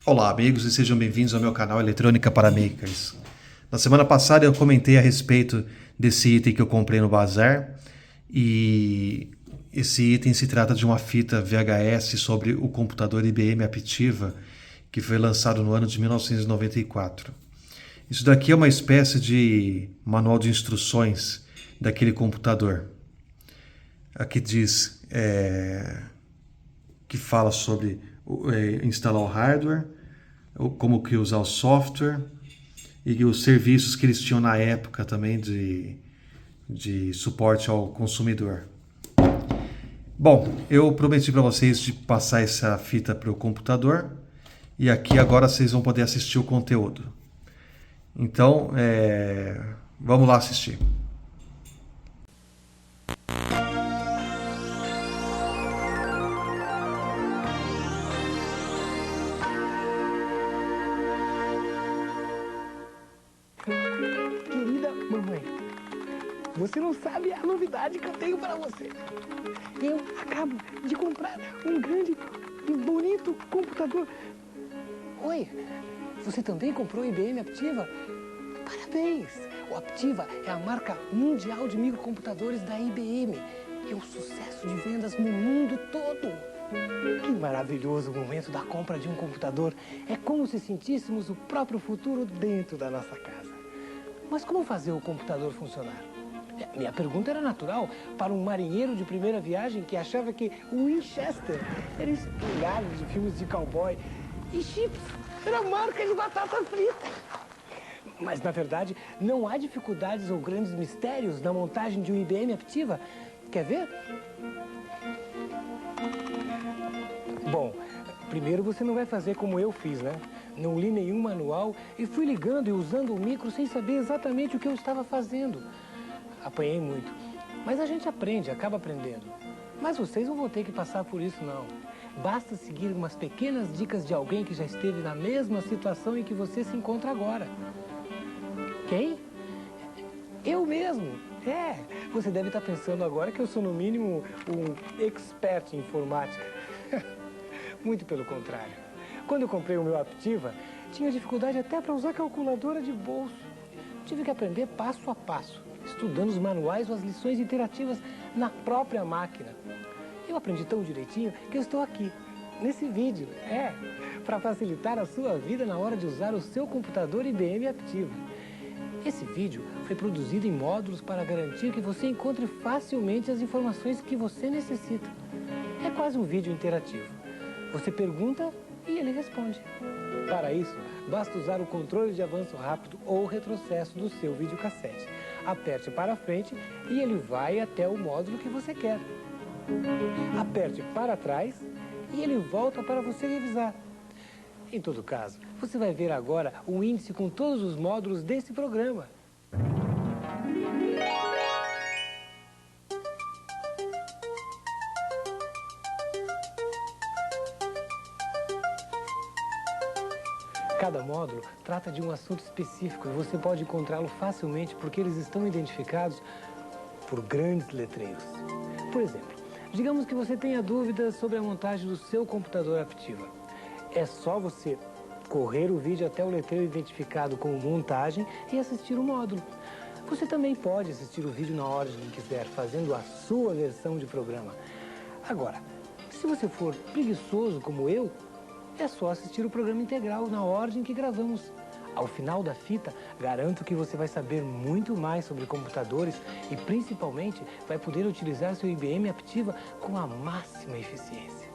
Olá, amigos, e sejam bem-vindos ao meu canal Eletrônica para Makers. Na semana passada eu comentei a respeito desse item que eu comprei no bazar e esse item se trata de uma fita VHS sobre o computador IBM Aptiva que foi lançado no ano de 1994. Isso daqui é uma espécie de manual de instruções daquele computador. Aqui diz que fala sobre instalar o hardware, como que usar o software e os serviços que eles tinham na época também de suporte ao consumidor. Bom, eu prometi para vocês de passar essa fita para o computador e aqui agora vocês vão poder assistir o conteúdo. Então, vamos lá assistir. Querida mamãe, você não sabe a novidade que eu tenho para você. Eu acabo de comprar um grande e bonito computador. Oi, você também comprou o IBM Aptiva? Parabéns! O Aptiva é a marca mundial de microcomputadores da IBM. É um sucesso de vendas no mundo todo. Que maravilhoso momento da compra de um computador. É como se sentíssemos o próprio futuro dentro da nossa casa. Mas como fazer o computador funcionar? Minha pergunta era natural para um marinheiro de primeira viagem que achava que o Winchester era espingarda de filmes de cowboy e chips era marca de batata frita. Mas, na verdade, não há dificuldades ou grandes mistérios na montagem de um IBM Aptiva. Quer ver? Bom, primeiro você não vai fazer como eu fiz, né? Não li nenhum manual e fui ligando e usando o micro sem saber exatamente o que eu estava fazendo. Apanhei muito, mas a gente aprende, acaba aprendendo. Mas vocês não vão ter que passar por isso, não. Basta seguir umas pequenas dicas de alguém que já esteve na mesma situação em que você se encontra agora. Quem? Eu mesmo. Você deve estar pensando agora que eu sou, no mínimo, um expert em informática. Muito pelo contrário. Quando eu comprei o meu Aptiva, tinha dificuldade até para usar calculadora de bolso. Tive que aprender passo a passo, estudando os manuais ou as lições interativas na própria máquina. Eu aprendi tão direitinho que eu estou aqui, nesse vídeo, para facilitar a sua vida na hora de usar o seu computador IBM Aptiva. Esse vídeo foi produzido em módulos para garantir que você encontre facilmente as informações que você necessita. É quase um vídeo interativo. Você pergunta e ele responde. Para isso, basta usar o controle de avanço rápido ou retrocesso do seu videocassete. Aperte para frente e ele vai até o módulo que você quer. Aperte para trás e ele volta para você revisar. Em todo caso, você vai ver agora o índice com todos os módulos desse programa. Cada módulo trata de um assunto específico e você pode encontrá-lo facilmente porque eles estão identificados por grandes letreiros. Por exemplo, digamos que você tenha dúvidas sobre a montagem do seu computador Aptiva. É só você correr o vídeo até o letreiro identificado como montagem e assistir o módulo. Você também pode assistir o vídeo na ordem que quiser, fazendo a sua versão de programa. Agora, se você for preguiçoso como eu, é só assistir o programa integral na ordem que gravamos. Ao final da fita, garanto que você vai saber muito mais sobre computadores e, principalmente, vai poder utilizar seu IBM Aptiva com a máxima eficiência.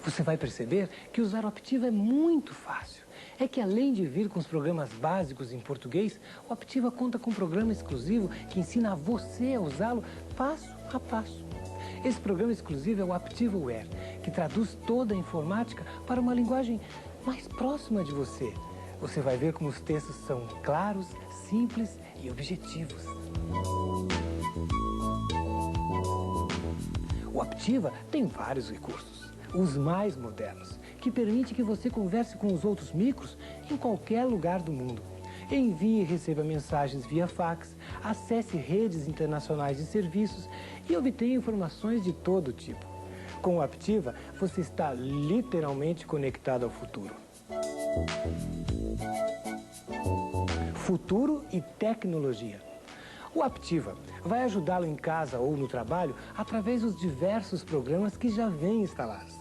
Você vai perceber que usar o Aptiva é muito fácil. É que além de vir com os programas básicos em português, o Aptiva conta com um programa exclusivo que ensina a você a usá-lo passo a passo. Esse programa exclusivo é o AptivaWare, que traduz toda a informática para uma linguagem mais próxima de você. Você vai ver como os textos são claros, simples e objetivos. O Aptiva tem vários recursos, os mais modernos, que permite que você converse com os outros micros em qualquer lugar do mundo. envie e receba mensagens via fax, acesse redes internacionais de serviços e obtenha informações de todo tipo. Com o Aptiva, você está literalmente conectado ao futuro. Futuro e tecnologia. O Aptiva vai ajudá-lo em casa ou no trabalho através dos diversos programas que já vêm instalados.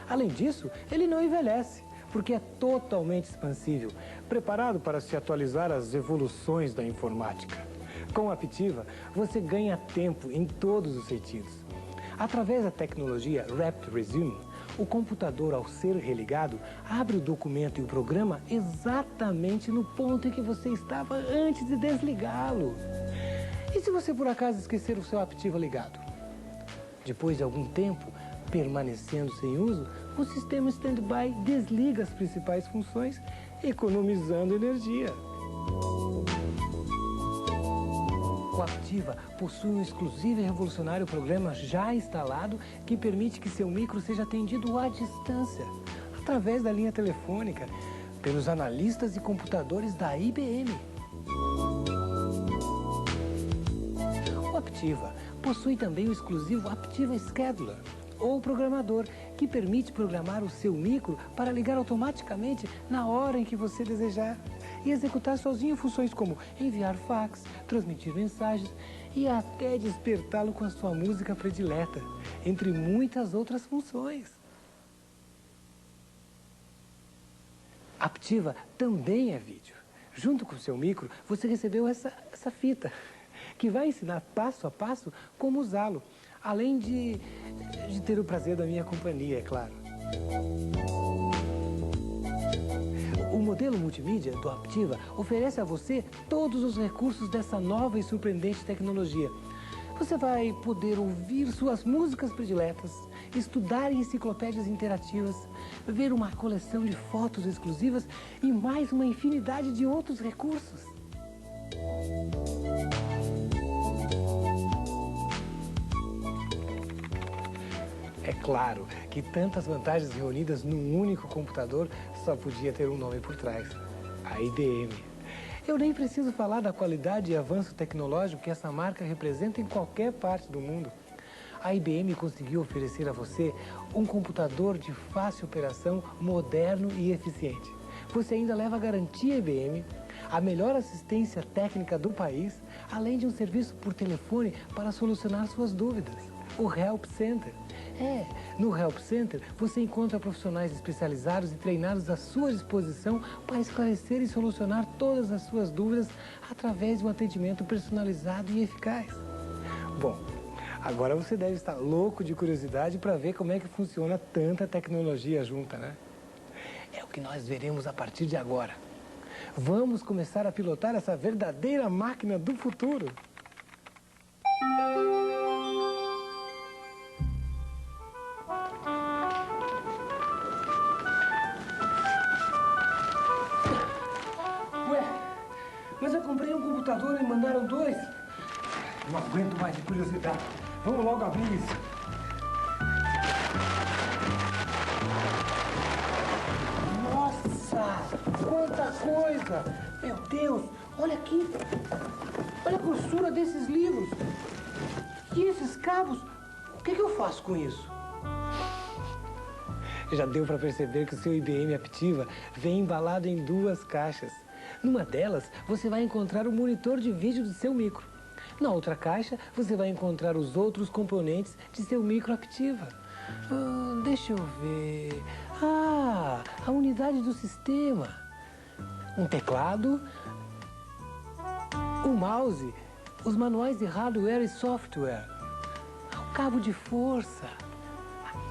Além disso, ele não envelhece, porque é totalmente expansível, preparado para se atualizar às evoluções da informática. Com o Aptiva, você ganha tempo em todos os sentidos. Através da tecnologia Rapid Resume, o computador, ao ser religado, abre o documento e o programa exatamente no ponto em que você estava antes de desligá-lo. E se você por acaso esquecer o seu Aptiva ligado? Depois de algum tempo permanecendo sem uso, o sistema Standby desliga as principais funções, economizando energia. O Aptiva possui um exclusivo e revolucionário programa já instalado que permite que seu micro seja atendido à distância, através da linha telefônica, pelos analistas de computadores da IBM. O Aptiva possui também o exclusivo Aptiva Scheduler, ou programador, que permite programar o seu micro para ligar automaticamente na hora em que você desejar e executar sozinho funções como enviar fax, transmitir mensagens e até despertá-lo com a sua música predileta, entre muitas outras funções. Aptiva também é vídeo. Junto com o seu micro, você recebeu essa fita, que vai ensinar passo a passo como usá-lo, além de ter o prazer da minha companhia, é claro. O modelo multimídia do Aptiva oferece a você todos os recursos dessa nova e surpreendente tecnologia. Você vai poder ouvir suas músicas prediletas, estudar enciclopédias interativas, ver uma coleção de fotos exclusivas e mais uma infinidade de outros recursos. É claro que tantas vantagens reunidas num único computador só podia ter um nome por trás: a IBM. Eu nem preciso falar da qualidade e avanço tecnológico que essa marca representa em qualquer parte do mundo. A IBM conseguiu oferecer a você um computador de fácil operação, moderno e eficiente. Você ainda leva a garantia IBM, a melhor assistência técnica do país, além de um serviço por telefone para solucionar suas dúvidas: o Help Center. No Help Center você encontra profissionais especializados e treinados à sua disposição para esclarecer e solucionar todas as suas dúvidas através de um atendimento personalizado e eficaz. Bom, agora você deve estar louco de curiosidade para ver como é que funciona tanta tecnologia junta, né? É o que nós veremos a partir de agora. Vamos começar a pilotar essa verdadeira máquina do futuro. Mas eu comprei um computador e mandaram 2. Não aguento mais de curiosidade. Vamos logo abrir isso. Nossa, quanta coisa! Meu Deus, olha aqui. Olha a grossura desses livros. E esses cabos, o que eu faço com isso? Já deu para perceber que o seu IBM Aptiva vem embalado em 2 caixas. Numa delas, você vai encontrar o monitor de vídeo do seu micro. Na outra caixa, você vai encontrar os outros componentes de seu micro Aptiva. Deixa eu ver... a unidade do sistema. Um teclado, um mouse, os manuais de hardware e software, o cabo de força.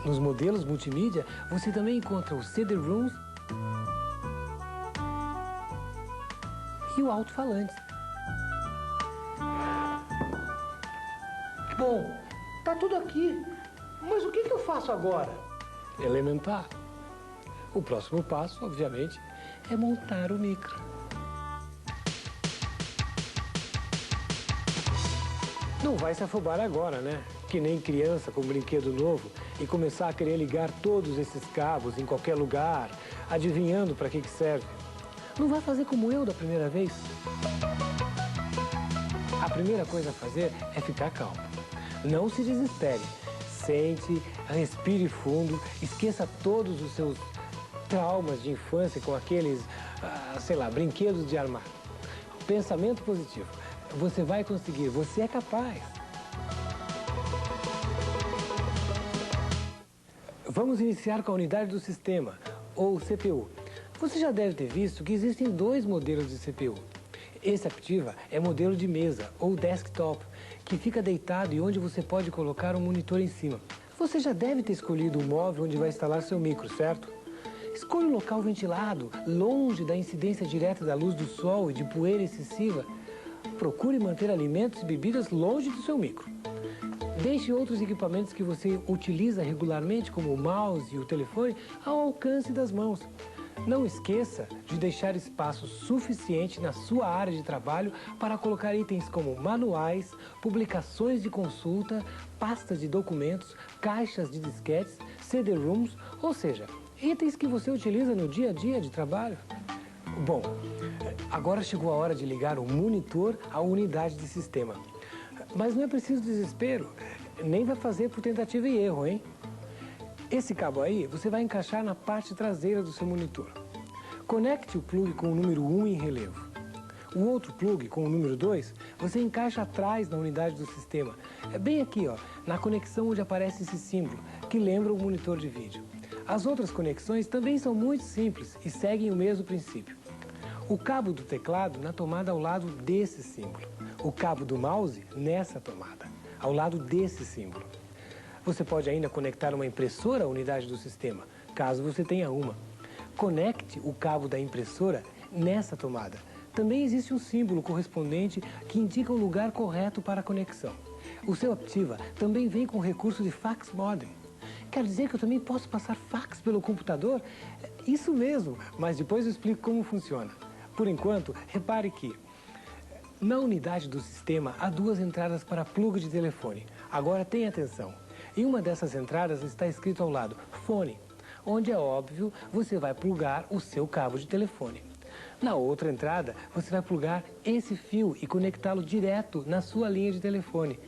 Nos modelos multimídia, você também encontra os CD-ROMs e o alto-falante. Bom, tá tudo aqui, mas o que eu faço agora? Elementar. O próximo passo, obviamente, é montar o micro. Não vai se afobar agora, né? Que nem criança com brinquedo novo e começar a querer ligar todos esses cabos em qualquer lugar, adivinhando para que serve. Não vai fazer como eu da primeira vez. A primeira coisa a fazer é ficar calmo. Não se desespere. Sente, respire fundo, esqueça todos os seus traumas de infância com aqueles, sei lá, brinquedos de armar. Pensamento positivo. Você vai conseguir, você é capaz. Vamos iniciar com a unidade do sistema, ou CPU. Você já deve ter visto que existem dois modelos de CPU. Esse Aptiva é modelo de mesa, ou desktop, que fica deitado e onde você pode colocar um monitor em cima. Você já deve ter escolhido o móvel onde vai instalar seu micro, certo? Escolha um local ventilado, longe da incidência direta da luz do sol e de poeira excessiva. Procure manter alimentos e bebidas longe do seu micro. Deixe outros equipamentos que você utiliza regularmente, como o mouse e o telefone, ao alcance das mãos. Não esqueça de deixar espaço suficiente na sua área de trabalho para colocar itens como manuais, publicações de consulta, pastas de documentos, caixas de disquetes, CD-ROMs, ou seja, itens que você utiliza no dia a dia de trabalho. Bom, agora chegou a hora de ligar o monitor à unidade de sistema. Mas não é preciso desespero, nem vai fazer por tentativa e erro, hein? Esse cabo aí você vai encaixar na parte traseira do seu monitor. Conecte o plug com o número 1 em relevo. O outro plug com o número 2 você encaixa atrás na unidade do sistema. É bem aqui, ó, na conexão onde aparece esse símbolo, que lembra o monitor de vídeo. As outras conexões também são muito simples e seguem o mesmo princípio. O cabo do teclado na tomada ao lado desse símbolo. O cabo do mouse nessa tomada, ao lado desse símbolo. Você pode ainda conectar uma impressora à unidade do sistema, caso você tenha uma. Conecte o cabo da impressora nessa tomada. Também existe um símbolo correspondente que indica o lugar correto para a conexão. O seu Aptiva também vem com o recurso de fax modem. Quer dizer que eu também posso passar fax pelo computador? Isso mesmo, mas depois eu explico como funciona. Por enquanto, repare que na unidade do sistema há duas entradas para plug de telefone. Agora tenha atenção. Em uma dessas entradas está escrito ao lado fone, onde é óbvio você vai plugar o seu cabo de telefone. Na outra entrada você vai plugar esse fio e conectá-lo direto na sua linha de telefone.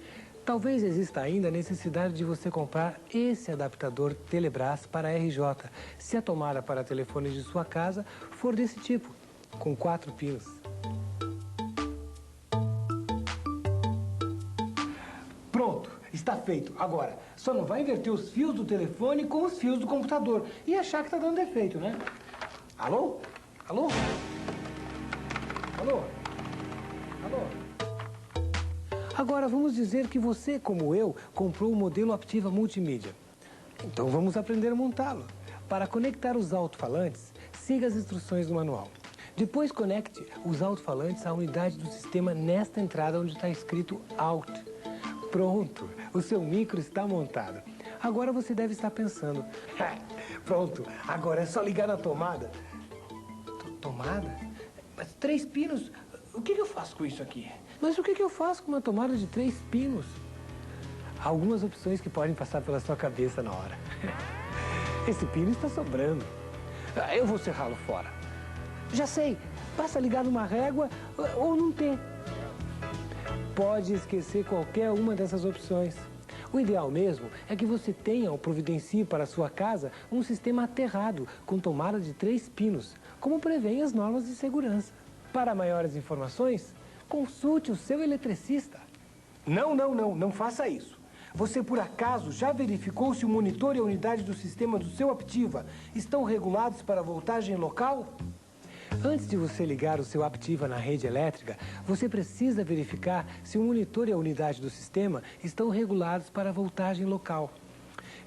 Talvez exista ainda a necessidade de você comprar esse adaptador Telebrás para RJ, se a tomada para telefones de sua casa for desse tipo, com 4 pinos. Pronto, está feito. Agora, só não vai inverter os fios do telefone com os fios do computador e achar que está dando defeito, né? Alô? Alô? Alô? Alô? Agora, vamos dizer que você, como eu, comprou o modelo Aptiva Multimídia. Então, vamos aprender a montá-lo. Para conectar os alto-falantes, siga as instruções do manual. Depois, conecte os alto-falantes à unidade do sistema nesta entrada onde está escrito Alt. Pronto, o seu micro está montado. Agora você deve estar pensando, pronto, agora é só ligar na tomada. Tomada? Mas 3 pinos? O que eu faço com isso aqui? Mas o que eu faço com uma tomada de 3 pinos? Há algumas opções que podem passar pela sua cabeça na hora. Esse pino está sobrando. Eu vou serrá-lo fora. Já sei, basta ligar numa régua ou num T. Pode esquecer qualquer uma dessas opções. O ideal mesmo é que você tenha ou providencie para a sua casa um sistema aterrado com tomada de 3 pinos, como prevêem as normas de segurança. Para maiores informações, consulte o seu eletricista. Não faça isso. Você por acaso já verificou se o monitor e a unidade do sistema do seu Aptiva estão regulados para voltagem local? Antes de você ligar o seu Aptiva na rede elétrica, você precisa verificar se o monitor e a unidade do sistema estão regulados para voltagem local.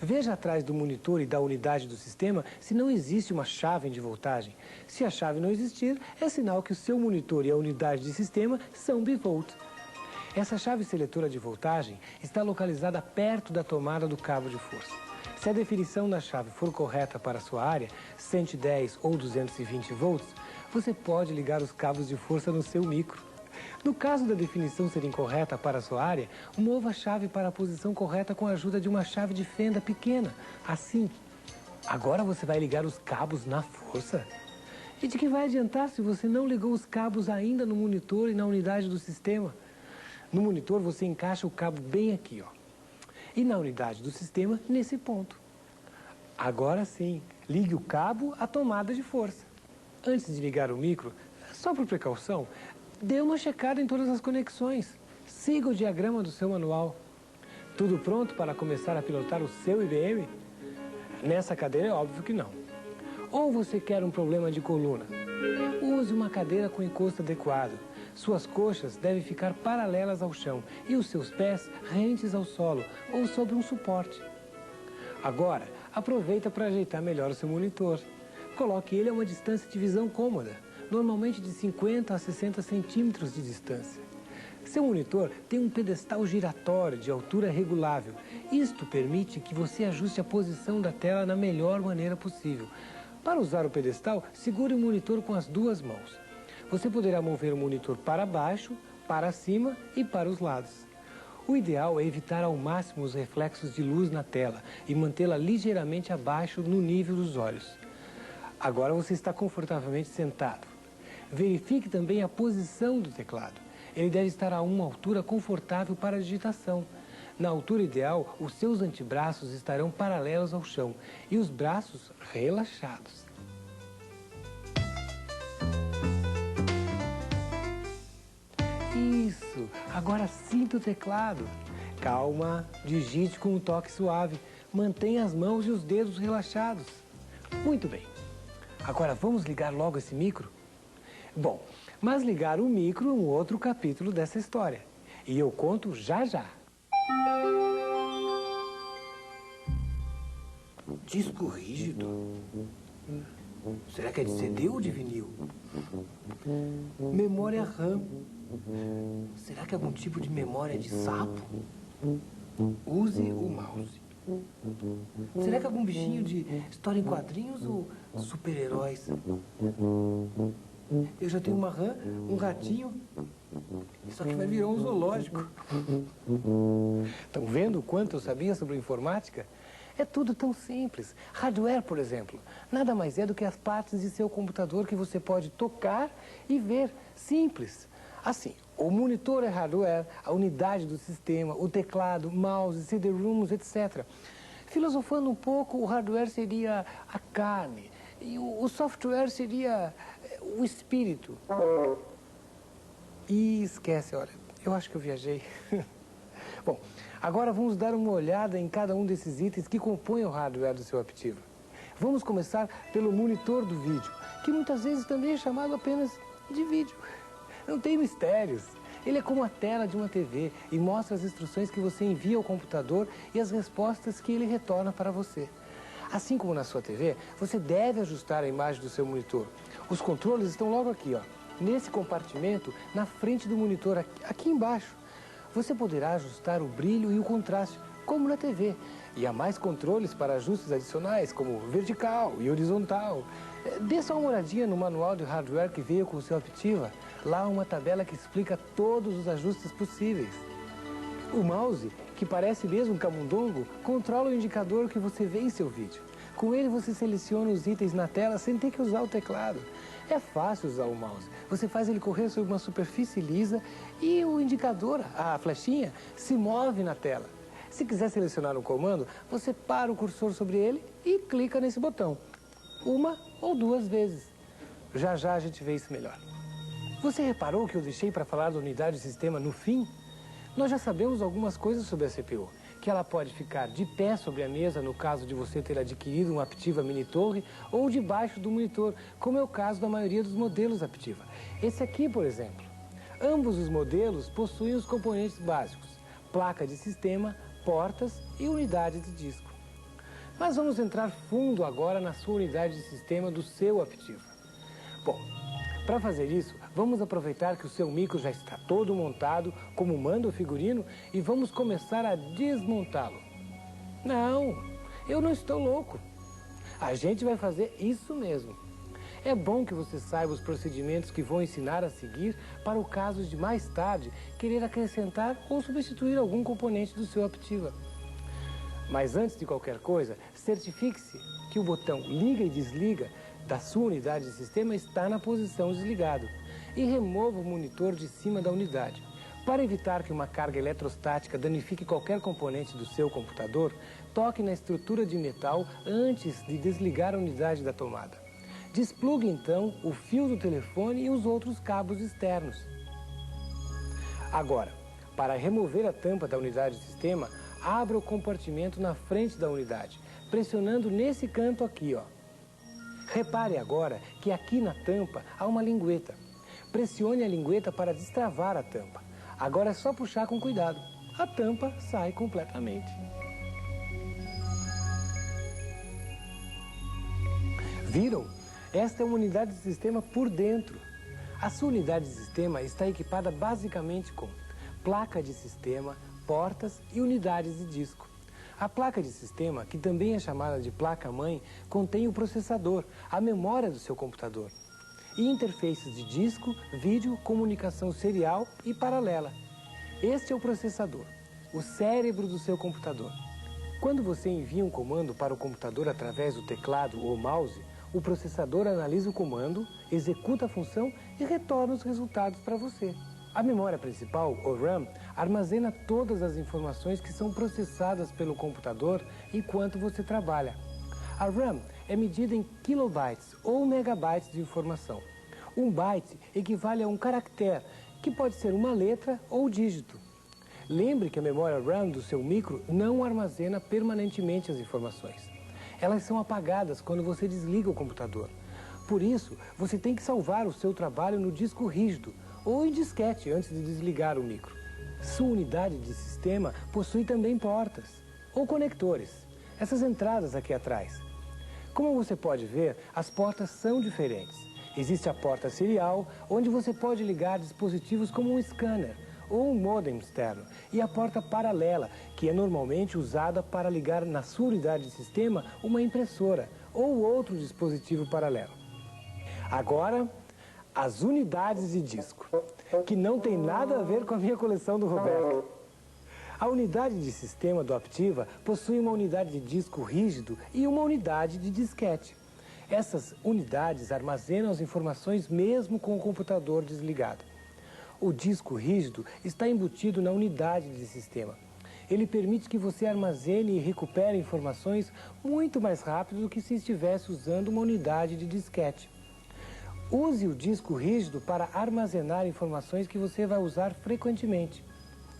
Veja atrás do monitor e da unidade do sistema se não existe uma chave de voltagem. Se a chave não existir, é sinal que o seu monitor e a unidade de sistema são bivolt. Essa chave seletora de voltagem está localizada perto da tomada do cabo de força. Se a definição da chave for correta para a sua área, 110 ou 220 volts, você pode ligar os cabos de força no seu micro. No caso da definição ser incorreta para a sua área, mova a chave para a posição correta com a ajuda de uma chave de fenda pequena, assim. Agora você vai ligar os cabos na força? E de que vai adiantar se você não ligou os cabos ainda no monitor e na unidade do sistema? No monitor você encaixa o cabo bem aqui, ó. E na unidade do sistema, nesse ponto. Agora sim, ligue o cabo à tomada de força. Antes de ligar o micro, só por precaução, dê uma checada em todas as conexões. Siga o diagrama do seu manual. Tudo pronto para começar a pilotar o seu IBM? Nessa cadeira é óbvio que não. Ou você quer um problema de coluna? Use uma cadeira com encosto adequado. Suas coxas devem ficar paralelas ao chão e os seus pés rentes ao solo ou sobre um suporte. Agora, aproveita para ajeitar melhor o seu monitor. Coloque ele a uma distância de visão cômoda, normalmente de 50 a 60 centímetros de distância. Seu monitor tem um pedestal giratório de altura regulável. Isto permite que você ajuste a posição da tela da melhor maneira possível. Para usar o pedestal, segure o monitor com as duas mãos. Você poderá mover o monitor para baixo, para cima e para os lados. O ideal é evitar ao máximo os reflexos de luz na tela e mantê-la ligeiramente abaixo no nível dos olhos. Agora você está confortavelmente sentado. Verifique também a posição do teclado. Ele deve estar a uma altura confortável para a digitação. Na altura ideal, os seus antebraços estarão paralelos ao chão e os braços relaxados. Isso! Agora sinta o teclado. Calma, digite com um toque suave. Mantenha as mãos e os dedos relaxados. Muito bem. Agora vamos ligar logo esse micro? Bom, mas ligar o micro é um outro capítulo dessa história. E eu conto já já. Disco rígido? Será que é de CD ou de vinil? Memória RAM. Será que é algum tipo de memória de sapo? Use o mouse. Será que é algum bichinho de história em quadrinhos ou super-heróis? Eu já tenho uma rã, um ratinho, só que vai virar um zoológico. Estão vendo o quanto eu sabia sobre informática? É tudo tão simples. Hardware, por exemplo, nada mais é do que as partes de seu computador que você pode tocar e ver. Simples. Assim, o monitor é hardware, a unidade do sistema, o teclado, mouse, CD-ROMs, etc. Filosofando um pouco, o hardware seria a carne e o software seria o espírito. E esquece, olha, eu acho que eu viajei. Bom, agora vamos dar uma olhada em cada um desses itens que compõem o hardware do seu Aptiva. Vamos começar pelo monitor do vídeo, que muitas vezes também é chamado apenas de vídeo. Não tem mistérios. Ele é como a tela de uma TV e mostra as instruções que você envia ao computador e as respostas que ele retorna para você. Assim como na sua TV, você deve ajustar a imagem do seu monitor. Os controles estão logo aqui, ó, nesse compartimento, na frente do monitor, aqui embaixo. Você poderá ajustar o brilho e o contraste, como na TV. E há mais controles para ajustes adicionais, como vertical e horizontal. Dê só uma olhadinha no manual de hardware que veio com o seu Aptiva. Lá há uma tabela que explica todos os ajustes possíveis. O mouse, que parece mesmo um camundongo, controla o indicador que você vê em seu vídeo. Com ele você seleciona os itens na tela sem ter que usar o teclado. É fácil usar o mouse. Você faz ele correr sobre uma superfície lisa e o indicador, a flechinha, se move na tela. Se quiser selecionar um comando, você para o cursor sobre ele e clica nesse botão. Uma ou duas vezes. Já já a gente vê isso melhor. Você reparou que eu deixei para falar da unidade de sistema no fim? Nós já sabemos algumas coisas sobre a CPU. Que ela pode ficar de pé sobre a mesa no caso de você ter adquirido um Aptiva Mini Torre ou debaixo do monitor, como é o caso da maioria dos modelos Aptiva. Esse aqui, por exemplo. Ambos os modelos possuem os componentes básicos: placa de sistema, portas e unidade de disco. Mas vamos entrar fundo agora na sua unidade de sistema do seu Aptiva. Bom, para fazer isso, vamos aproveitar que o seu micro já está todo montado, como manda o figurino, e vamos começar a desmontá-lo. Não, eu não estou louco. A gente vai fazer isso mesmo. É bom que você saiba os procedimentos que vou ensinar a seguir para o caso de mais tarde querer acrescentar ou substituir algum componente do seu Aptiva. Mas antes de qualquer coisa, certifique-se que o botão liga e desliga da sua unidade de sistema está na posição desligado. E remova o monitor de cima da unidade. Para evitar que uma carga eletrostática danifique qualquer componente do seu computador, toque na estrutura de metal antes de desligar a unidade da tomada. Desplugue então o fio do telefone e os outros cabos externos. Agora, para remover a tampa da unidade de sistema, abra o compartimento na frente da unidade, pressionando nesse canto aqui, ó. Repare agora que aqui na tampa há uma lingueta. Pressione a lingueta para destravar a tampa. Agora é só puxar com cuidado. A tampa sai completamente. Viram? Esta é uma unidade de sistema por dentro. A sua unidade de sistema está equipada basicamente com placa de sistema, portas e unidades de disco. A placa de sistema, que também é chamada de placa-mãe, contém o processador, a memória do seu computador, e interfaces de disco, vídeo, comunicação serial e paralela. Este é o processador, o cérebro do seu computador. Quando você envia um comando para o computador através do teclado ou mouse, o processador analisa o comando, executa a função e retorna os resultados para você. A memória principal, ou RAM, armazena todas as informações que são processadas pelo computador enquanto você trabalha. A RAM é medida em kilobytes ou megabytes de informação. Um byte equivale a um caractere, que pode ser uma letra ou dígito. Lembre que a memória RAM do seu micro não armazena permanentemente as informações. Elas são apagadas quando você desliga o computador. Por isso, você tem que salvar o seu trabalho no disco rígido ou em disquete antes de desligar o micro. Sua unidade de sistema possui também portas ou conectores, essas entradas aqui atrás. Como você pode ver, as portas são diferentes. Existe a porta serial, onde você pode ligar dispositivos como um scanner ou um modem externo, e a porta paralela, que é normalmente usada para ligar na sua unidade de sistema uma impressora ou outro dispositivo paralelo. Agora, as unidades de disco, que não tem nada a ver com a minha coleção do Roberto. A unidade de sistema do Aptiva possui uma unidade de disco rígido e uma unidade de disquete. Essas unidades armazenam as informações mesmo com o computador desligado. O disco rígido está embutido na unidade de sistema. Ele permite que você armazene e recupere informações muito mais rápido do que se estivesse usando uma unidade de disquete. Use o disco rígido para armazenar informações que você vai usar frequentemente.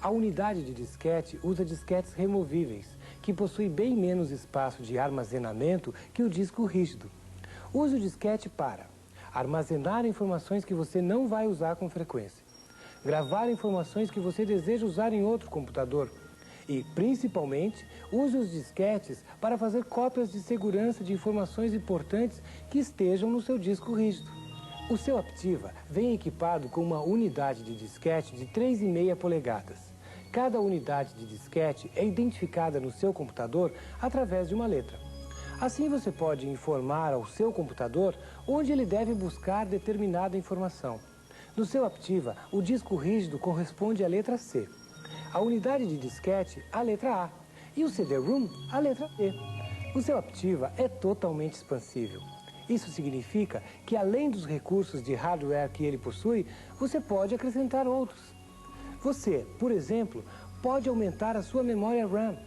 A unidade de disquete usa disquetes removíveis, que possuem bem menos espaço de armazenamento que o disco rígido. Use o disquete para armazenar informações que você não vai usar com frequência, gravar informações que você deseja usar em outro computador e, principalmente, use os disquetes para fazer cópias de segurança de informações importantes que estejam no seu disco rígido. O seu Aptiva vem equipado com uma unidade de disquete de 3,5 polegadas. Cada unidade de disquete é identificada no seu computador através de uma letra. Assim você pode informar ao seu computador onde ele deve buscar determinada informação. No seu Aptiva, o disco rígido corresponde à letra C. A unidade de disquete, a letra A. E o CD-ROM, a letra E. O seu Aptiva é totalmente expansível. Isso significa que, além dos recursos de hardware que ele possui, você pode acrescentar outros. Você, por exemplo, pode aumentar a sua memória RAM,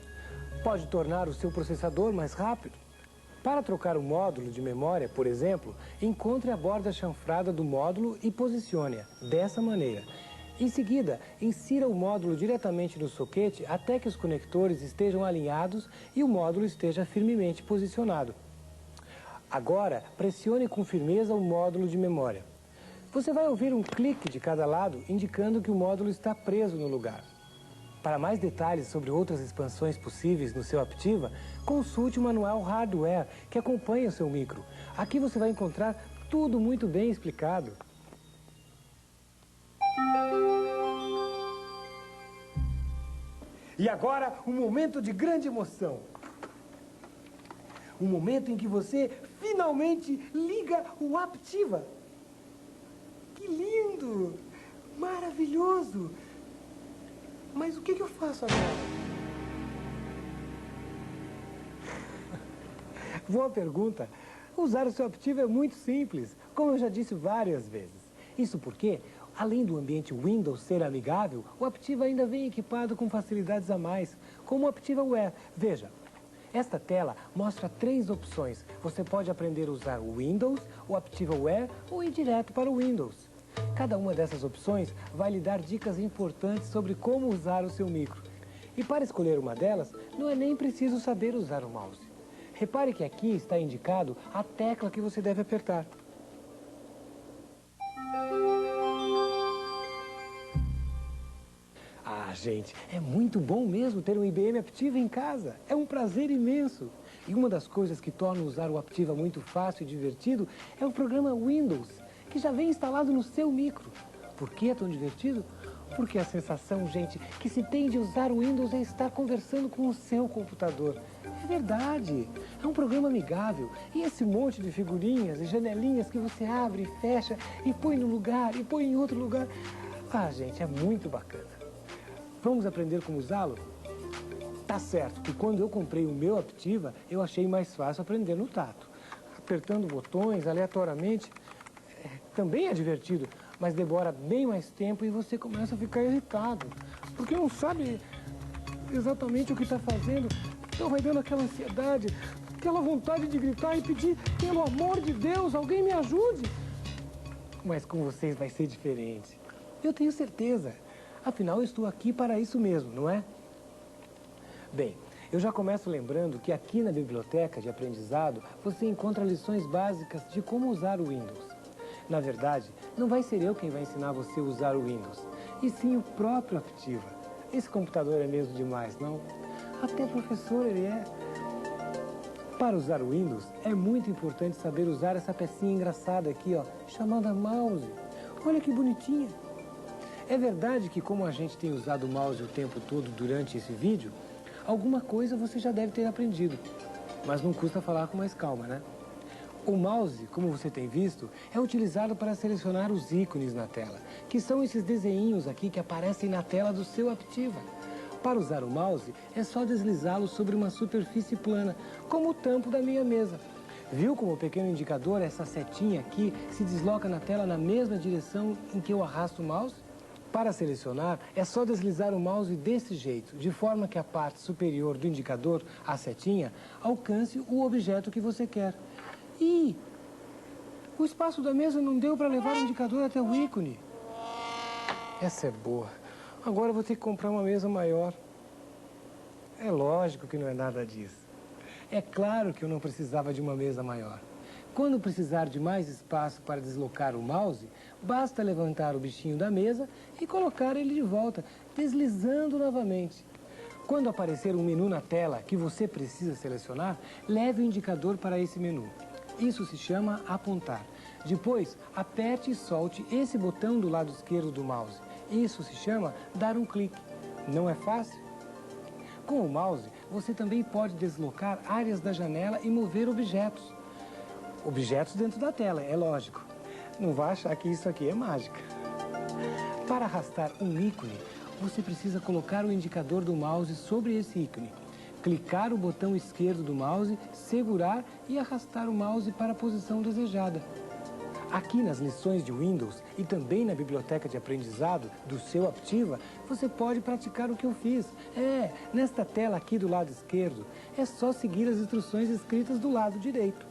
pode tornar o seu processador mais rápido. Para trocar o módulo de memória, por exemplo, encontre a borda chanfrada do módulo e posicione-a dessa maneira. Em seguida, insira o módulo diretamente no soquete até que os conectores estejam alinhados e o módulo esteja firmemente posicionado. Agora, pressione com firmeza o módulo de memória. Você vai ouvir um clique de cada lado, indicando que o módulo está preso no lugar. Para mais detalhes sobre outras expansões possíveis no seu Aptiva, consulte o manual Hardware que acompanha o seu micro. Aqui você vai encontrar tudo muito bem explicado. E agora, um momento de grande emoção. Um momento em que você finalmente liga o Aptiva. Que lindo! Maravilhoso! Mas o que eu faço agora? Boa pergunta. Usar o seu Aptiva é muito simples, como eu já disse várias vezes. Isso porque, além do ambiente Windows ser amigável, o Aptiva ainda vem equipado com facilidades a mais, como o AptivaWare. Veja, esta tela mostra 3 opções. Você pode aprender a usar o Windows, o AptivaWare ou ir direto para o Windows. Cada uma dessas opções vai lhe dar dicas importantes sobre como usar o seu micro. E para escolher uma delas, não é nem preciso saber usar o mouse. Repare que aqui está indicado a tecla que você deve apertar. Ah, gente, é muito bom mesmo ter um IBM Aptiva em casa. É um prazer imenso. E uma das coisas que torna usar o Aptiva muito fácil e divertido é o programa Windows, que já vem instalado no seu micro. Por que é tão divertido? Porque a sensação, gente, que se tem de usar o Windows é estar conversando com o seu computador. É verdade, é um programa amigável. E esse monte de figurinhas e janelinhas que você abre e fecha e põe num lugar e põe em outro lugar. Ah, gente, é muito bacana. Vamos aprender como usá-lo? Tá certo que quando eu comprei o meu Aptiva, eu achei mais fácil aprender no tato. Apertando botões aleatoriamente também é divertido, mas demora bem mais tempo e você começa a ficar irritado, porque não sabe exatamente o que está fazendo. Então vai dando aquela ansiedade, aquela vontade de gritar e pedir, pelo amor de Deus, alguém me ajude. Mas com vocês vai ser diferente. Eu tenho certeza. Afinal, eu estou aqui para isso mesmo, não é? Bem, eu já começo lembrando que aqui na biblioteca de aprendizado você encontra lições básicas de como usar o Windows. Na verdade, não vai ser eu quem vai ensinar você a usar o Windows, e sim o próprio Aptiva. Esse computador é mesmo demais, não? Até professor ele é. Para usar o Windows, é muito importante saber usar essa pecinha engraçada aqui, ó, chamada mouse. Olha que bonitinha. É verdade que como a gente tem usado o mouse o tempo todo durante esse vídeo, alguma coisa você já deve ter aprendido. Mas não custa falar com mais calma, né? O mouse, como você tem visto, é utilizado para selecionar os ícones na tela, que são esses desenhinhos aqui que aparecem na tela do seu Aptiva. Para usar o mouse, é só deslizá-lo sobre uma superfície plana, como o tampo da minha mesa. Viu como o pequeno indicador, essa setinha aqui, se desloca na tela na mesma direção em que eu arrasto o mouse? Para selecionar, é só deslizar o mouse desse jeito, de forma que a parte superior do indicador, a setinha, alcance o objeto que você quer. Ih, o espaço da mesa não deu para levar o indicador até o ícone. Essa é boa. Agora eu vou ter que comprar uma mesa maior. É lógico que não é nada disso. É claro que eu não precisava de uma mesa maior. Quando precisar de mais espaço para deslocar o mouse, basta levantar o bichinho da mesa e colocar ele de volta, deslizando novamente. Quando aparecer um menu na tela que você precisa selecionar, leve o indicador para esse menu. Isso se chama apontar. Depois, aperte e solte esse botão do lado esquerdo do mouse. Isso se chama dar um clique. Não é fácil? Com o mouse, você também pode deslocar áreas da janela e mover objetos. Objetos dentro da tela, é lógico. Não vai achar que isso aqui é mágica. Para arrastar um ícone, você precisa colocar o indicador do mouse sobre esse ícone. Clicar o botão esquerdo do mouse, segurar e arrastar o mouse para a posição desejada. Aqui nas lições de Windows e também na biblioteca de aprendizado do seu Aptiva, você pode praticar o que eu fiz. Nesta tela aqui do lado esquerdo, é só seguir as instruções escritas do lado direito.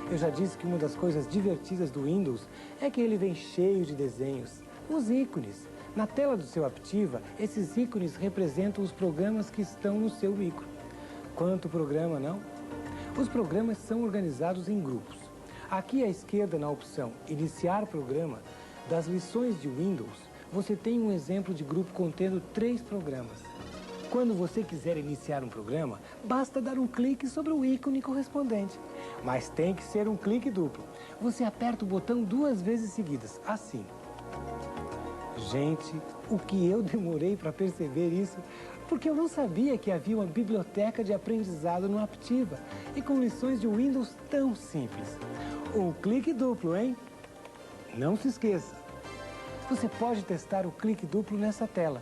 Eu já disse que uma das coisas divertidas do Windows é que ele vem cheio de desenhos, os ícones. Na tela do seu Aptiva, esses ícones representam os programas que estão no seu micro. Quanto programa, não? Os programas são organizados em grupos. Aqui à esquerda, na opção Iniciar Programa, das lições de Windows, você tem um exemplo de grupo contendo 3 programas. Quando você quiser iniciar um programa, basta dar um clique sobre o ícone correspondente. Mas tem que ser um clique duplo. Você aperta o botão 2 vezes seguidas, assim. Gente, o que eu demorei para perceber isso, porque eu não sabia que havia uma biblioteca de aprendizado no Aptiva e com lições de Windows tão simples. Um clique duplo, hein? Não se esqueça. Você pode testar o clique duplo nessa tela.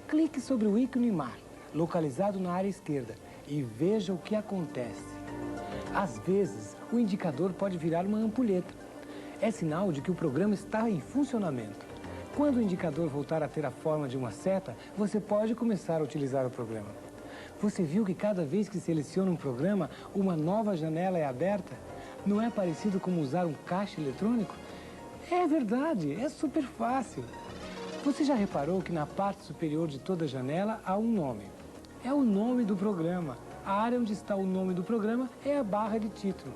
Clique sobre o ícone Mar, localizado na área esquerda, e veja o que acontece. Às vezes, o indicador pode virar uma ampulheta. É sinal de que o programa está em funcionamento. Quando o indicador voltar a ter a forma de uma seta, você pode começar a utilizar o programa. Você viu que cada vez que seleciona um programa, uma nova janela é aberta? Não é parecido com usar um caixa eletrônico? É verdade, é super fácil. Você já reparou que na parte superior de toda janela há um nome? É o nome do programa. A área onde está o nome do programa é a barra de título.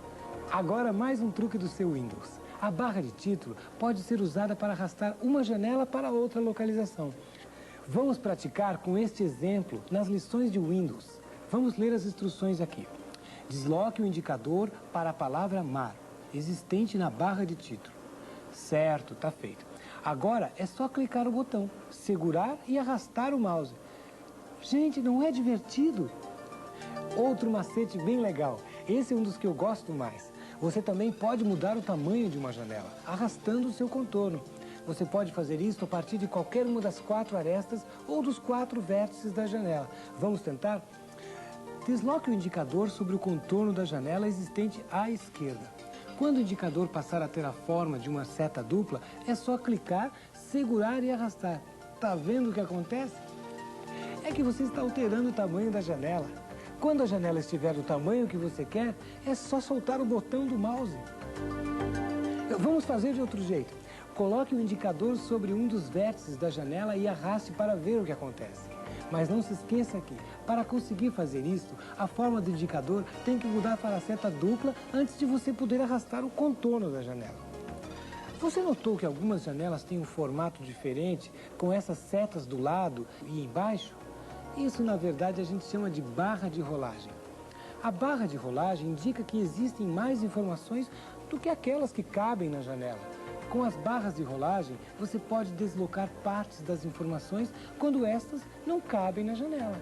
Agora mais um truque do seu Windows. A barra de título pode ser usada para arrastar uma janela para outra localização. Vamos praticar com este exemplo nas lições de Windows. Vamos ler as instruções aqui. Desloque o indicador para a palavra mar, existente na barra de título. Certo, está feito. Agora é só clicar o botão, segurar e arrastar o mouse. Gente, não é divertido? Outro macete bem legal. Esse é um dos que eu gosto mais. Você também pode mudar o tamanho de uma janela, arrastando o seu contorno. Você pode fazer isso a partir de qualquer uma das 4 arestas ou dos 4 vértices da janela. Vamos tentar? Desloque o indicador sobre o contorno da janela existente à esquerda. Quando o indicador passar a ter a forma de uma seta dupla, é só clicar, segurar e arrastar. Tá vendo o que acontece? É que você está alterando o tamanho da janela. Quando a janela estiver do tamanho que você quer, é só soltar o botão do mouse. Vamos fazer de outro jeito. Coloque o indicador sobre um dos vértices da janela e arraste para ver o que acontece. Mas não se esqueça que, para conseguir fazer isso, a forma do indicador tem que mudar para a seta dupla antes de você poder arrastar o contorno da janela. Você notou que algumas janelas têm um formato diferente, com essas setas do lado e embaixo? Isso, na verdade, a gente chama de barra de rolagem. A barra de rolagem indica que existem mais informações do que aquelas que cabem na janela. Com as barras de rolagem, você pode deslocar partes das informações quando estas não cabem na janela.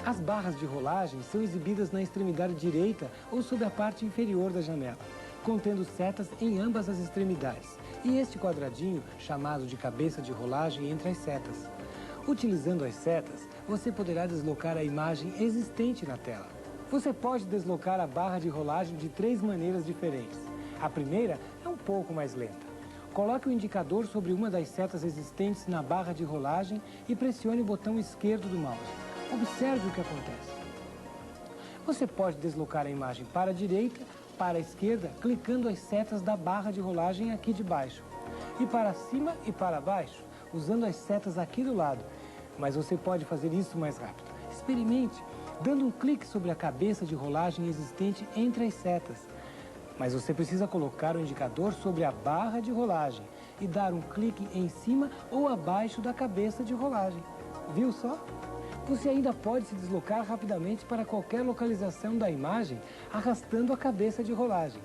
As barras de rolagem são exibidas na extremidade direita ou sobre a parte inferior da janela, contendo setas em ambas as extremidades, e este quadradinho, chamado de cabeça de rolagem, entre as setas. Utilizando as setas, você poderá deslocar a imagem existente na tela. Você pode deslocar a barra de rolagem de 3 maneiras diferentes. A primeira é um pouco mais lenta. Coloque o indicador sobre uma das setas existentes na barra de rolagem e pressione o botão esquerdo do mouse. Observe o que acontece. Você pode deslocar a imagem para a direita, para a esquerda, clicando as setas da barra de rolagem aqui de baixo. E para cima e para baixo, usando as setas aqui do lado. Mas você pode fazer isso mais rápido. Experimente, dando um clique sobre a cabeça de rolagem existente entre as setas. Mas você precisa colocar o indicador sobre a barra de rolagem e dar um clique em cima ou abaixo da cabeça de rolagem. Viu só? Você ainda pode se deslocar rapidamente para qualquer localização da imagem, arrastando a cabeça de rolagem.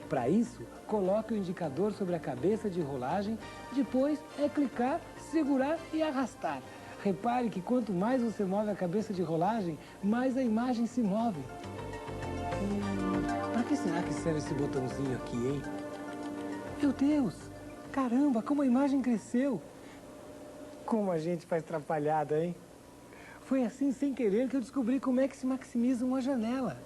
Para isso, coloque o indicador sobre a cabeça de rolagem, depois é clicar, segurar e arrastar. Repare que quanto mais você move a cabeça de rolagem, mais a imagem se move. Para que será que serve esse botãozinho aqui, hein? Meu Deus! Caramba, como a imagem cresceu! Como a gente faz atrapalhada, hein? Foi assim, sem querer, que eu descobri como é que se maximiza uma janela.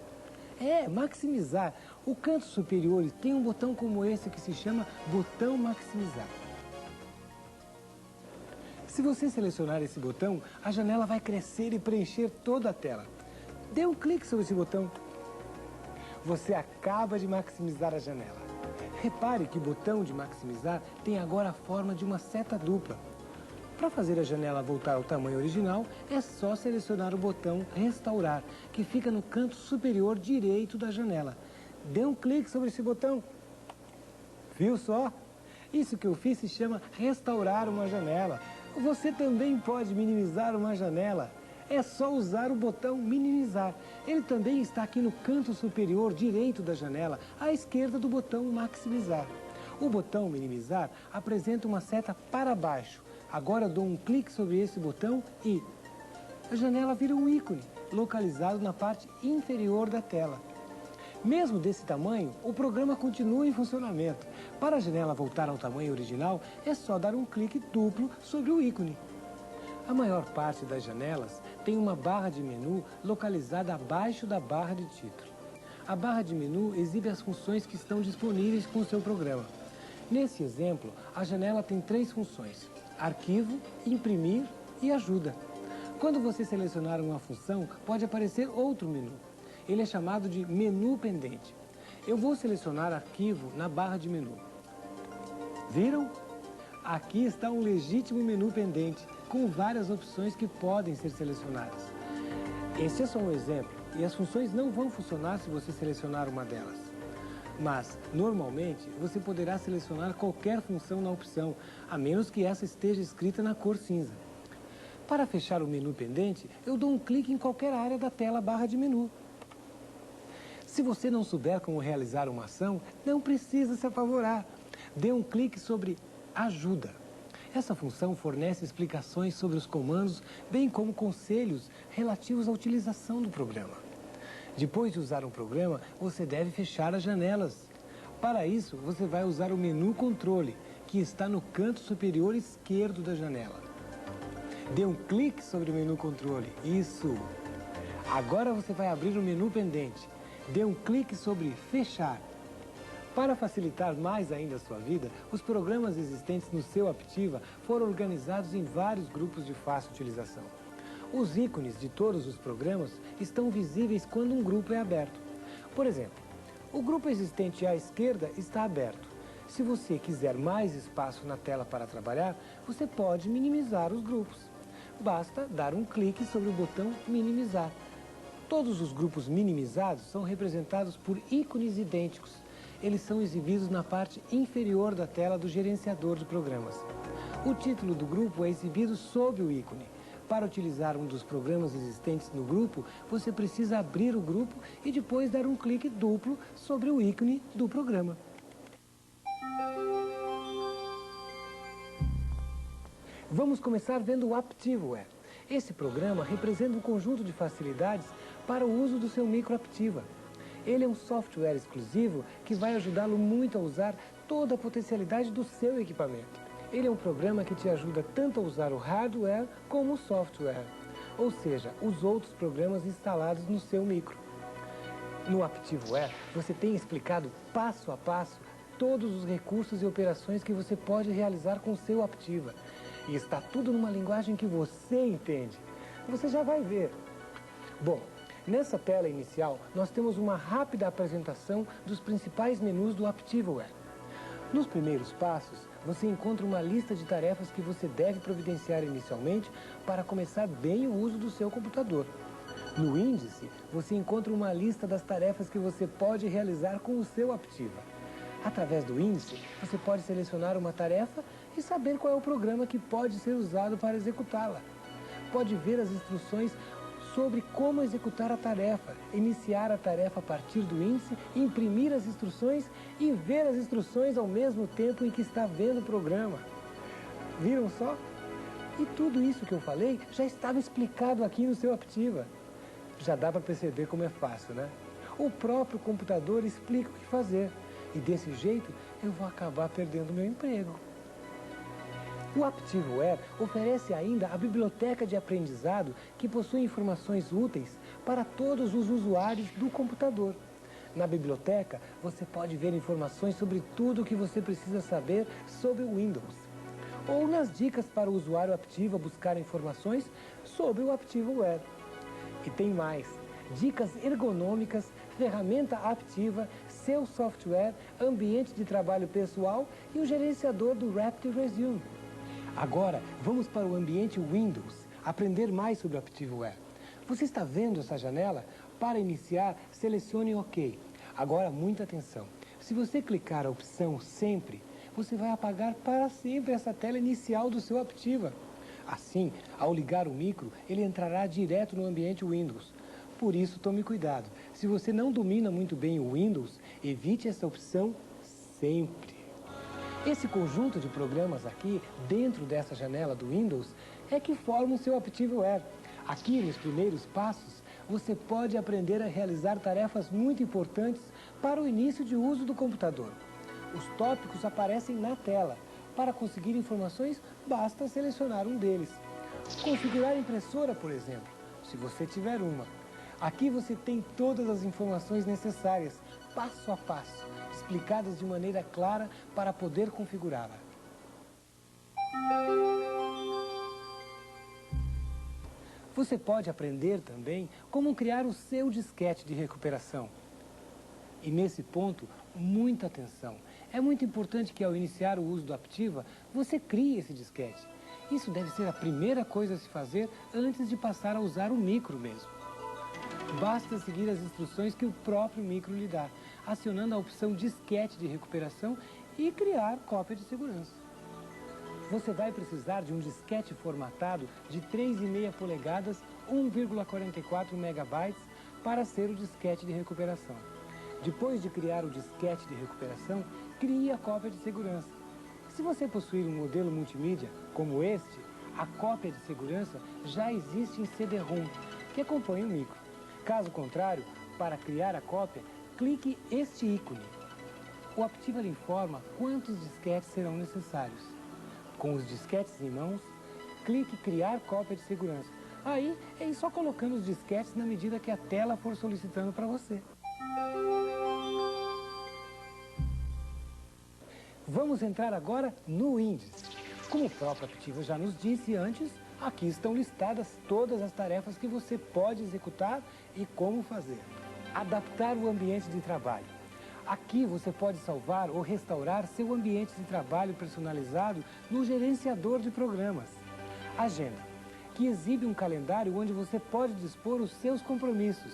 É, maximizar. O canto superior tem um botão como esse que se chama botão maximizar. Se você selecionar esse botão, a janela vai crescer e preencher toda a tela. Dê um clique sobre esse botão. Você acaba de maximizar a janela. Repare que o botão de maximizar tem agora a forma de uma seta dupla. Para fazer a janela voltar ao tamanho original, é só selecionar o botão Restaurar, que fica no canto superior direito da janela. Dê um clique sobre esse botão. Viu só? Isso que eu fiz se chama restaurar uma janela. Você também pode minimizar uma janela. É só usar o botão minimizar. Ele também está aqui no canto superior direito da janela, à esquerda do botão maximizar. O botão minimizar apresenta uma seta para baixo. Agora eu dou um clique sobre esse botão e a janela vira um ícone, localizado na parte inferior da tela. Mesmo desse tamanho, o programa continua em funcionamento. Para a janela voltar ao tamanho original, é só dar um clique duplo sobre o ícone. A maior parte das janelas tem uma barra de menu localizada abaixo da barra de título. a barra de menu exibe as funções que estão disponíveis com o seu programa. Nesse exemplo, a janela tem 3 funções: arquivo, imprimir e ajuda. Quando você selecionar uma função, pode aparecer outro menu. Ele é chamado de menu pendente. Eu vou selecionar arquivo na barra de menu. Viram? Aqui está um legítimo menu pendente, com várias opções que podem ser selecionadas. Esse é só um exemplo, e as funções não vão funcionar se você selecionar uma delas. Mas, normalmente, você poderá selecionar qualquer função na opção, a menos que essa esteja escrita na cor cinza. Para fechar o menu pendente, eu dou um clique em qualquer área da tela barra de menu. Se você não souber como realizar uma ação, não precisa se apavorar. Dê um clique sobre Ajuda. Essa função fornece explicações sobre os comandos, bem como conselhos relativos à utilização do programa. Depois de usar um programa, você deve fechar as janelas. Para isso, você vai usar o menu Controle, que está no canto superior esquerdo da janela. Dê um clique sobre o menu Controle. Isso! Agora você vai abrir o menu pendente. Dê um clique sobre Fechar. Para facilitar mais ainda a sua vida, os programas existentes no seu Aptiva foram organizados em vários grupos de fácil utilização. Os ícones de todos os programas estão visíveis quando um grupo é aberto. Por exemplo, o grupo existente à esquerda está aberto. Se você quiser mais espaço na tela para trabalhar, você pode minimizar os grupos. Basta dar um clique sobre o botão Minimizar. Todos os grupos minimizados são representados por ícones idênticos. Eles são exibidos na parte inferior da tela do gerenciador de programas. O título do grupo é exibido sob o ícone. Para utilizar um dos programas existentes no grupo, você precisa abrir o grupo e depois dar um clique duplo sobre o ícone do programa. Vamos começar vendo o AptivaWare. Esse programa representa um conjunto de facilidades para o uso do seu micro Aptiva. Ele é um software exclusivo que vai ajudá-lo muito a usar toda a potencialidade do seu equipamento. Ele é um programa que te ajuda tanto a usar o hardware como o software, ou seja, os outros programas instalados no seu micro. No AptivaWare, você tem explicado passo a passo todos os recursos e operações que você pode realizar com o seu Aptiva. E está tudo numa linguagem que você entende. Você já vai ver. Bom, nessa tela inicial, nós temos uma rápida apresentação dos principais menus do AptivaWare. Nos primeiros passos, você encontra uma lista de tarefas que você deve providenciar inicialmente para começar bem o uso do seu computador. No índice, você encontra uma lista das tarefas que você pode realizar com o seu Aptiva. Através do índice, você pode selecionar uma tarefa e saber qual é o programa que pode ser usado para executá-la. Pode ver as instruções sobre como executar a tarefa, iniciar a tarefa a partir do índice, imprimir as instruções e ver as instruções ao mesmo tempo em que está vendo o programa. Viram só? E tudo isso que eu falei já estava explicado aqui no seu Aptiva. Já dá para perceber como é fácil, né? O próprio computador explica o que fazer. E desse jeito eu vou acabar perdendo meu emprego. O AptivaWare oferece ainda a biblioteca de aprendizado que possui informações úteis para todos os usuários do computador. Na biblioteca, você pode ver informações sobre tudo o que você precisa saber sobre o Windows. Ou nas dicas para o usuário Aptiva buscar informações sobre o AptivaWare. E tem mais: dicas ergonômicas, ferramenta Aptiva, seu software, ambiente de trabalho pessoal e o gerenciador do Rapid Resume. Agora, vamos para o ambiente Windows, aprender mais sobre o AptivaWare. Você está vendo essa janela? Para iniciar, selecione OK. Agora, muita atenção. Se você clicar a opção Sempre, você vai apagar para sempre essa tela inicial do seu Aptiva. Assim, ao ligar o micro, ele entrará direto no ambiente Windows. Por isso, tome cuidado. Se você não domina muito bem o Windows, evite essa opção sempre. Esse conjunto de programas aqui, dentro dessa janela do Windows, é que formam o seu AptivaWare. Aqui, nos primeiros passos, você pode aprender a realizar tarefas muito importantes para o início de uso do computador. Os tópicos aparecem na tela. Para conseguir informações, basta selecionar um deles. Configurar a impressora, por exemplo, se você tiver uma. Aqui você tem todas as informações necessárias, passo a passo, explicadas de maneira clara para poder configurá-la. Você pode aprender também como criar o seu disquete de recuperação. E nesse ponto, muita atenção. É muito importante que ao iniciar o uso do Aptiva, você crie esse disquete. Isso deve ser a primeira coisa a se fazer antes de passar a usar o micro mesmo. Basta seguir as instruções que o próprio micro lhe dá, acionando a opção disquete de recuperação e criar cópia de segurança. Você vai precisar de um disquete formatado de 3,5 polegadas, 1,44 megabytes, para ser o disquete de recuperação. Depois de criar o disquete de recuperação, crie a cópia de segurança. Se você possuir um modelo multimídia, como este, a cópia de segurança já existe em CD-ROM, que acompanha o micro. Caso contrário, para criar a cópia, clique este ícone. O Aptiva lhe informa quantos disquetes serão necessários. Com os disquetes em mãos, clique Criar cópia de segurança. Aí, é só colocando os disquetes na medida que a tela for solicitando para você. Vamos entrar agora no índice. Como o próprio Aptiva já nos disse antes, aqui estão listadas todas as tarefas que você pode executar e como fazer. Adaptar o ambiente de trabalho. Aqui você pode salvar ou restaurar seu ambiente de trabalho personalizado no gerenciador de programas. Agenda, que exibe um calendário onde você pode dispor os seus compromissos.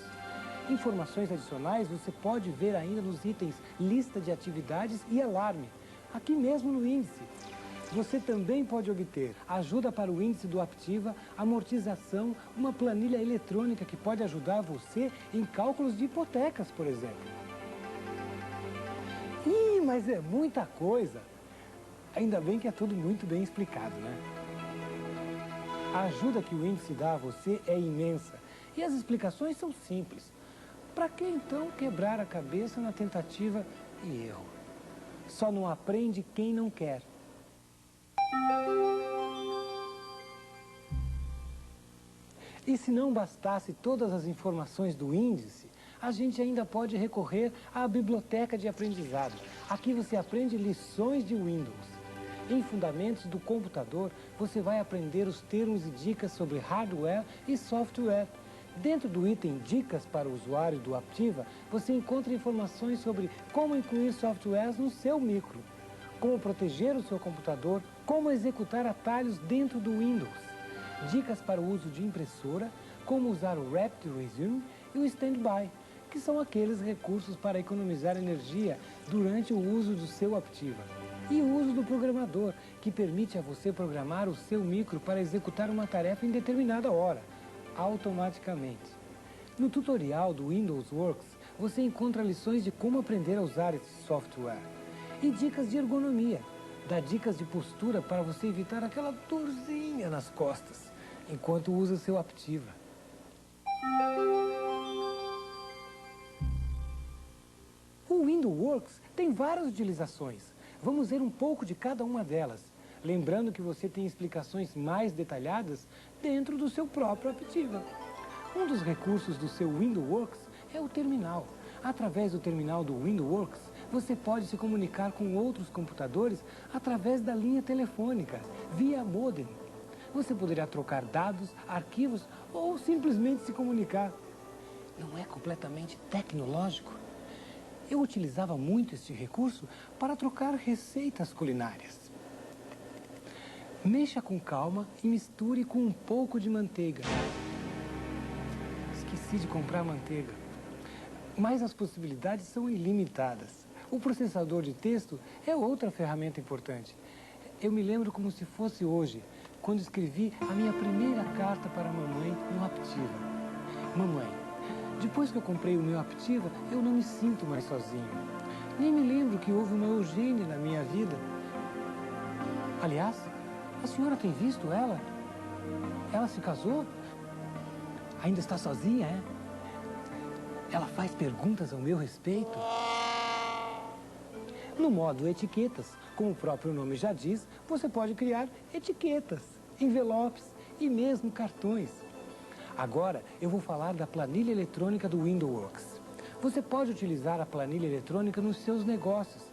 Informações adicionais você pode ver ainda nos itens Lista de atividades e Alarme, aqui mesmo no índice. Você também pode obter ajuda para o índice do Aptiva, amortização, uma planilha eletrônica que pode ajudar você em cálculos de hipotecas, por exemplo. Ih, mas é muita coisa! Ainda bem que é tudo muito bem explicado, né? A ajuda que o índice dá a você é imensa e as explicações são simples. Para que então quebrar a cabeça na tentativa e erro? Só não aprende quem não quer. E se não bastasse todas as informações do índice, a gente ainda pode recorrer à biblioteca de aprendizado. Aqui você aprende lições de Windows. Em Fundamentos do Computador, você vai aprender os termos e dicas sobre hardware e software. Dentro do item Dicas para o usuário do Aptiva, você encontra informações sobre como incluir softwares no seu micro, como proteger o seu computador, como executar atalhos dentro do Windows, dicas para o uso de impressora, como usar o Rapid Resume e o Standby, que são aqueles recursos para economizar energia durante o uso do seu Aptiva. E o uso do programador, que permite a você programar o seu micro para executar uma tarefa em determinada hora, automaticamente. No tutorial do Windows Works, você encontra lições de como aprender a usar esse software e dicas de ergonomia. Dá dicas de postura para você evitar aquela dorzinha nas costas enquanto usa seu Aptiva. O Windows Works tem várias utilizações. Vamos ver um pouco de cada uma delas, lembrando que você tem explicações mais detalhadas dentro do seu próprio Aptiva. Um dos recursos do seu Windows Works é o terminal. Através do terminal do Windows Works, você pode se comunicar com outros computadores através da linha telefônica, via modem. Você poderá trocar dados, arquivos ou simplesmente se comunicar. Não é completamente tecnológico? Eu utilizava muito este recurso para trocar receitas culinárias. Mexa com calma e misture com um pouco de manteiga. Esqueci de comprar manteiga. Mas as possibilidades são ilimitadas. O processador de texto é outra ferramenta importante. Eu me lembro como se fosse hoje, quando escrevi a minha primeira carta para a mamãe no Aptiva. Mamãe, depois que eu comprei o meu Aptiva, eu não me sinto mais sozinho. Nem me lembro que houve uma Eugênia na minha vida. Aliás, a senhora tem visto ela? Ela se casou? Ainda está sozinha, é? Ela faz perguntas ao meu respeito? No modo etiquetas, como o próprio nome já diz, você pode criar etiquetas, envelopes e mesmo cartões. Agora eu vou falar da planilha eletrônica do WindowWorks. Você pode utilizar a planilha eletrônica nos seus negócios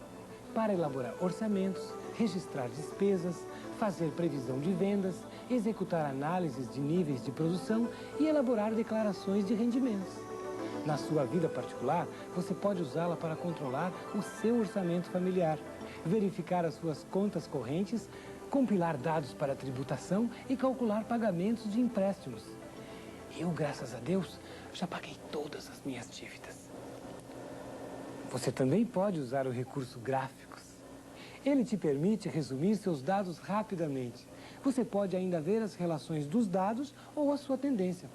para elaborar orçamentos, registrar despesas, fazer previsão de vendas, executar análises de níveis de produção e elaborar declarações de rendimentos. Na sua vida particular, você pode usá-la para controlar o seu orçamento familiar, verificar as suas contas correntes, compilar dados para tributação e calcular pagamentos de empréstimos. Eu, graças a Deus, já paguei todas as minhas dívidas. Você também pode usar o recurso Gráficos. Ele te permite resumir seus dados rapidamente. Você pode ainda ver as relações dos dados ou a sua tendência.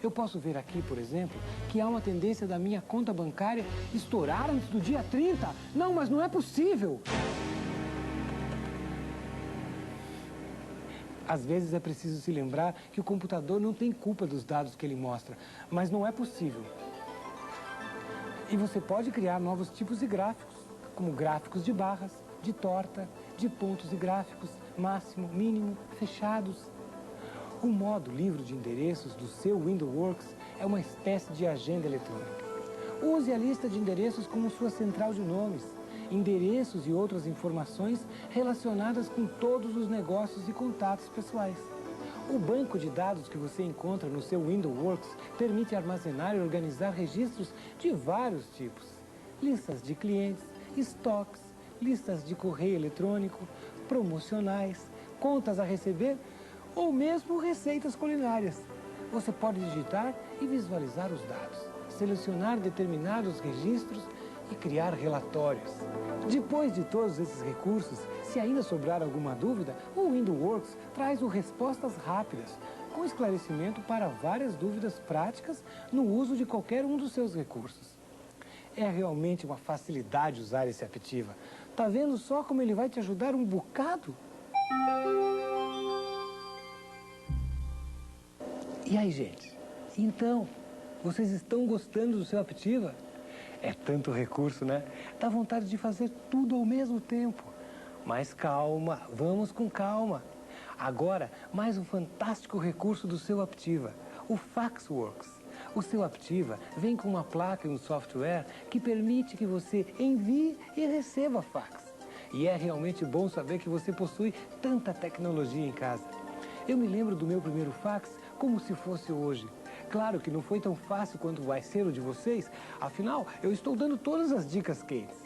Eu posso ver aqui, por exemplo, que há uma tendência da minha conta bancária estourar antes do dia 30. Não, mas não é possível! Às vezes é preciso se lembrar que o computador não tem culpa dos dados que ele mostra, mas não é possível. E você pode criar novos tipos de gráficos, como gráficos de barras, de torta, de pontos e gráficos, máximo, mínimo, fechados. O modo livro de endereços do seu WindowWorks é uma espécie de agenda eletrônica. Use a lista de endereços como sua central de nomes, endereços e outras informações relacionadas com todos os negócios e contatos pessoais. O banco de dados que você encontra no seu WindowWorks permite armazenar e organizar registros de vários tipos. Listas de clientes, estoques, listas de correio eletrônico, promocionais, contas a receber ou mesmo receitas culinárias. Você pode digitar e visualizar os dados, selecionar determinados registros e criar relatórios. Depois de todos esses recursos, se ainda sobrar alguma dúvida, o WindowWorks traz o Respostas Rápidas, com esclarecimento para várias dúvidas práticas no uso de qualquer um dos seus recursos. É realmente uma facilidade usar esse Aptiva. Tá vendo só como ele vai te ajudar um bocado? E aí, gente? Então, vocês estão gostando do seu Aptiva? É tanto recurso, né? Dá vontade de fazer tudo ao mesmo tempo. Mas calma, vamos com calma. Agora, mais um fantástico recurso do seu Aptiva, o FaxWorks. O seu Aptiva vem com uma placa e um software que permite que você envie e receba fax. E é realmente bom saber que você possui tanta tecnologia em casa. Eu me lembro do meu primeiro fax como se fosse hoje. Claro que não foi tão fácil quanto vai ser o de vocês, afinal, eu estou dando todas as dicas quentes.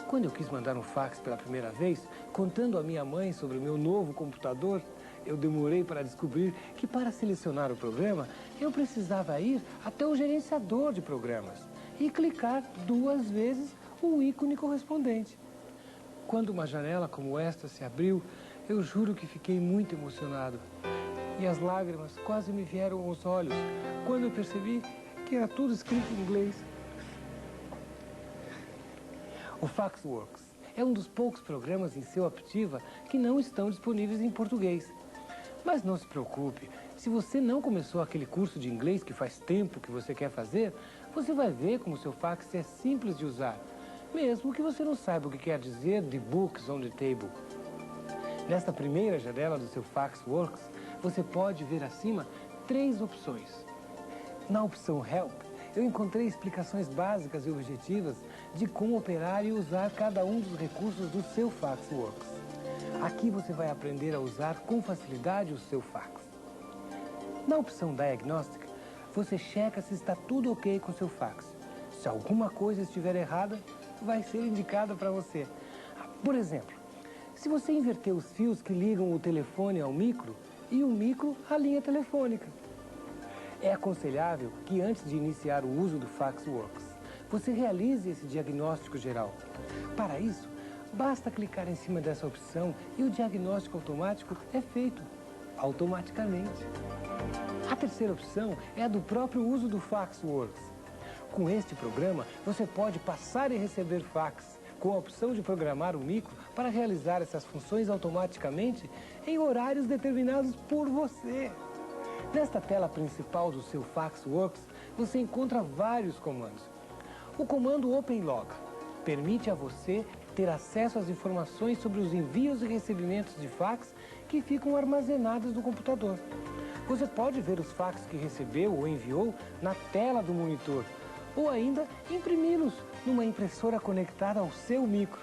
Quando eu quis mandar um fax pela primeira vez, contando à minha mãe sobre o meu novo computador, eu demorei para descobrir que para selecionar o programa, eu precisava ir até o gerenciador de programas e clicar 2 vezes o ícone correspondente. Quando uma janela como esta se abriu, eu juro que fiquei muito emocionado. E as lágrimas quase me vieram aos olhos quando eu percebi que era tudo escrito em inglês. O FaxWorks é um dos poucos programas em seu Aptiva que não estão disponíveis em português. Mas não se preocupe, se você não começou aquele curso de inglês que faz tempo que você quer fazer, você vai ver como seu fax é simples de usar, mesmo que você não saiba o que quer dizer The Books on the Table. Nesta primeira janela do seu FaxWorks, você pode ver acima 3 opções. Na opção Help, eu encontrei explicações básicas e objetivas de como operar e usar cada um dos recursos do seu FaxWorks. Aqui você vai aprender a usar com facilidade o seu fax. Na opção Diagnostic, você checa se está tudo ok com o seu fax. Se alguma coisa estiver errada, vai ser indicada para você. Por exemplo, se você inverter os fios que ligam o telefone ao micro e o micro à linha telefônica. É aconselhável que antes de iniciar o uso do FaxWorks, você realize esse diagnóstico geral. Para isso, basta clicar em cima dessa opção e o diagnóstico automático é feito automaticamente. A terceira opção é a do próprio uso do FaxWorks. Com este programa, você pode passar e receber fax, com a opção de programar o micro para realizar essas funções automaticamente em horários determinados por você. Nesta tela principal do seu FaxWorks, você encontra vários comandos. O comando OpenLog permite a você ter acesso às informações sobre os envios e recebimentos de fax que ficam armazenados no computador. Você pode ver os fax que recebeu ou enviou na tela do monitor, ou ainda imprimi-los numa impressora conectada ao seu micro.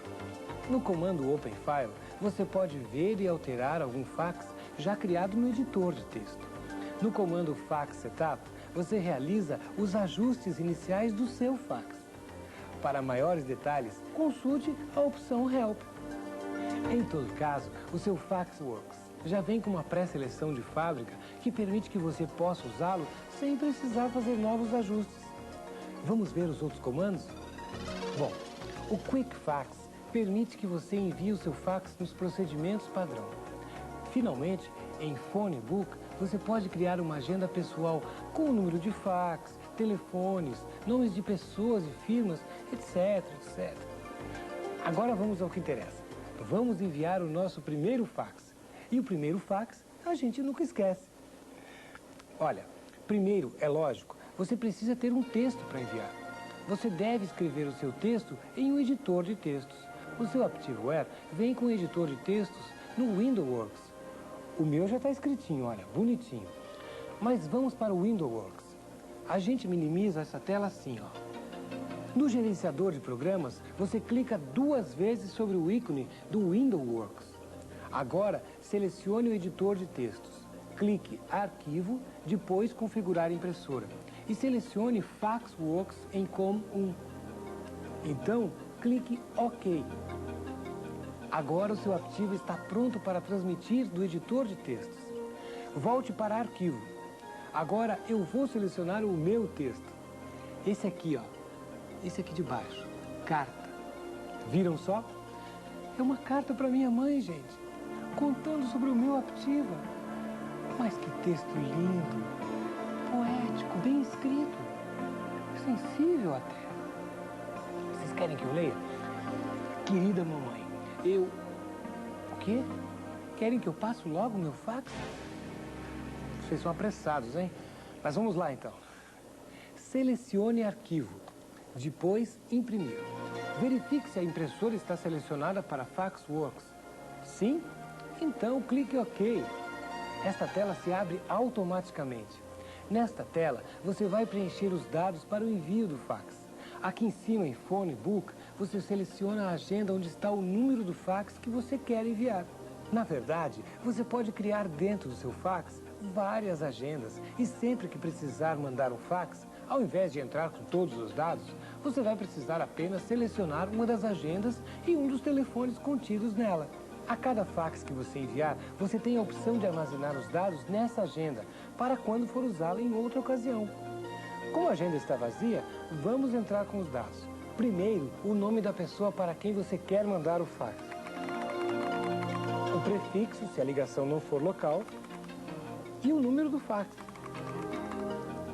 No comando Open File, você pode ver e alterar algum fax já criado no editor de texto. No comando Fax Setup, você realiza os ajustes iniciais do seu fax. Para maiores detalhes, consulte a opção Help. Em todo caso, o seu FaxWorks já vem com uma pré-seleção de fábrica que permite que você possa usá-lo sem precisar fazer novos ajustes. Vamos ver os outros comandos? Bom, o Quick Fax permite que você envie o seu fax nos procedimentos padrão. Finalmente, em Phone Book, você pode criar uma agenda pessoal com o número de fax, telefones, nomes de pessoas e firmas, etc, etc. Agora vamos ao que interessa. Vamos enviar o nosso primeiro fax. E o primeiro fax a gente nunca esquece. Olha, primeiro, é lógico, você precisa ter um texto para enviar. Você deve escrever o seu texto em um editor de textos. O seu ActiveWare vem com um editor de textos no WindowWorks. O meu já está escritinho, olha, bonitinho. Mas vamos para o WindowWorks. A gente minimiza essa tela assim, ó. No gerenciador de programas, você clica 2 vezes sobre o ícone do WindowWorks. Agora, selecione o editor de textos. Clique Arquivo, depois Configurar impressora. E selecione FaxWorks em COM1. Então, clique OK. Agora o seu Active está pronto para transmitir do editor de textos. Volte para Arquivo. Agora eu vou selecionar o meu texto. Esse aqui, ó. Esse aqui de baixo. Carta. Viram só? É uma carta para minha mãe, gente. Contando sobre o meu Aptiva. Mas que texto lindo. Poético, bem escrito. Sensível até. Vocês querem que eu leia? Querida mamãe, O quê? Querem que eu passe logo o meu fax? Vocês são apressados, hein? Mas vamos lá, então. Selecione arquivo. Depois, imprimir. Verifique se a impressora está selecionada para FaxWorks. Sim? Então, clique OK. Esta tela se abre automaticamente. Nesta tela, você vai preencher os dados para o envio do fax. Aqui em cima, em Phone Book, você seleciona a agenda onde está o número do fax que você quer enviar. Na verdade, você pode criar dentro do seu fax várias agendas e sempre que precisar mandar um fax, ao invés de entrar com todos os dados, você vai precisar apenas selecionar uma das agendas e um dos telefones contidos nela. A cada fax que você enviar, você tem a opção de armazenar os dados nessa agenda para quando for usá-la em outra ocasião. Como a agenda está vazia, vamos entrar com os dados. Primeiro, o nome da pessoa para quem você quer mandar o fax. O prefixo, se a ligação não for local, e o número do fax.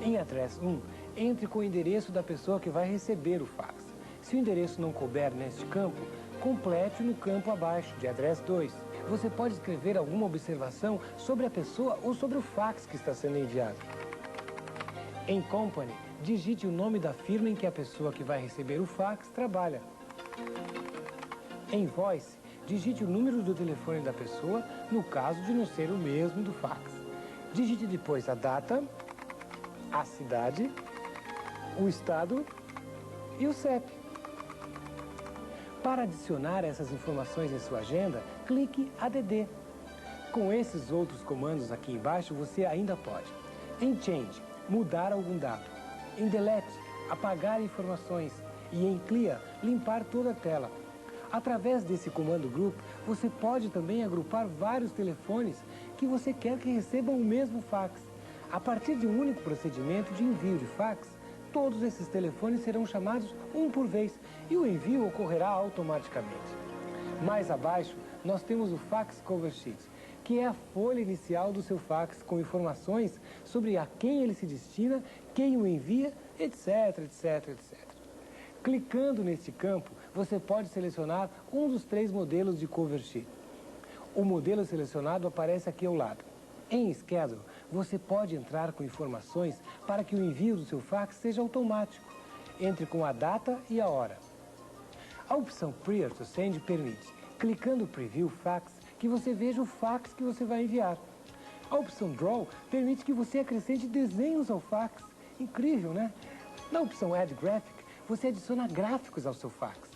Em Address 1, entre com o endereço da pessoa que vai receber o fax. Se o endereço não couber neste campo, complete no campo abaixo, de Address 2. Você pode escrever alguma observação sobre a pessoa ou sobre o fax que está sendo enviado. Em Company, digite o nome da firma em que a pessoa que vai receber o fax trabalha. Em Voice, digite o número do telefone da pessoa, no caso de não ser o mesmo do fax. Digite depois a data, a cidade, o estado e o CEP. Para adicionar essas informações em sua agenda, clique ADD. Com esses outros comandos aqui embaixo, você ainda pode. Em Change, mudar algum dado. Em Delete, apagar informações. E em Clear, limpar toda a tela. Através desse comando Group, você pode também agrupar vários telefones que você quer que recebam o mesmo fax. A partir de um único procedimento de envio de fax, todos esses telefones serão chamados um por vez e o envio ocorrerá automaticamente. Mais abaixo, nós temos o Fax Cover Sheet, que é a folha inicial do seu fax com informações sobre a quem ele se destina, quem o envia, etc, etc, etc. Clicando neste campo, você pode selecionar um dos 3 modelos de Cover Sheet. O modelo selecionado aparece aqui ao lado. Em Schedule, você pode entrar com informações para que o envio do seu fax seja automático. Entre com a data e a hora. A opção Prior to Send permite, clicando Preview Fax, que você veja o fax que você vai enviar. A opção Draw permite que você acrescente desenhos ao fax. Incrível, né? Na opção Add Graphic, você adiciona gráficos ao seu fax.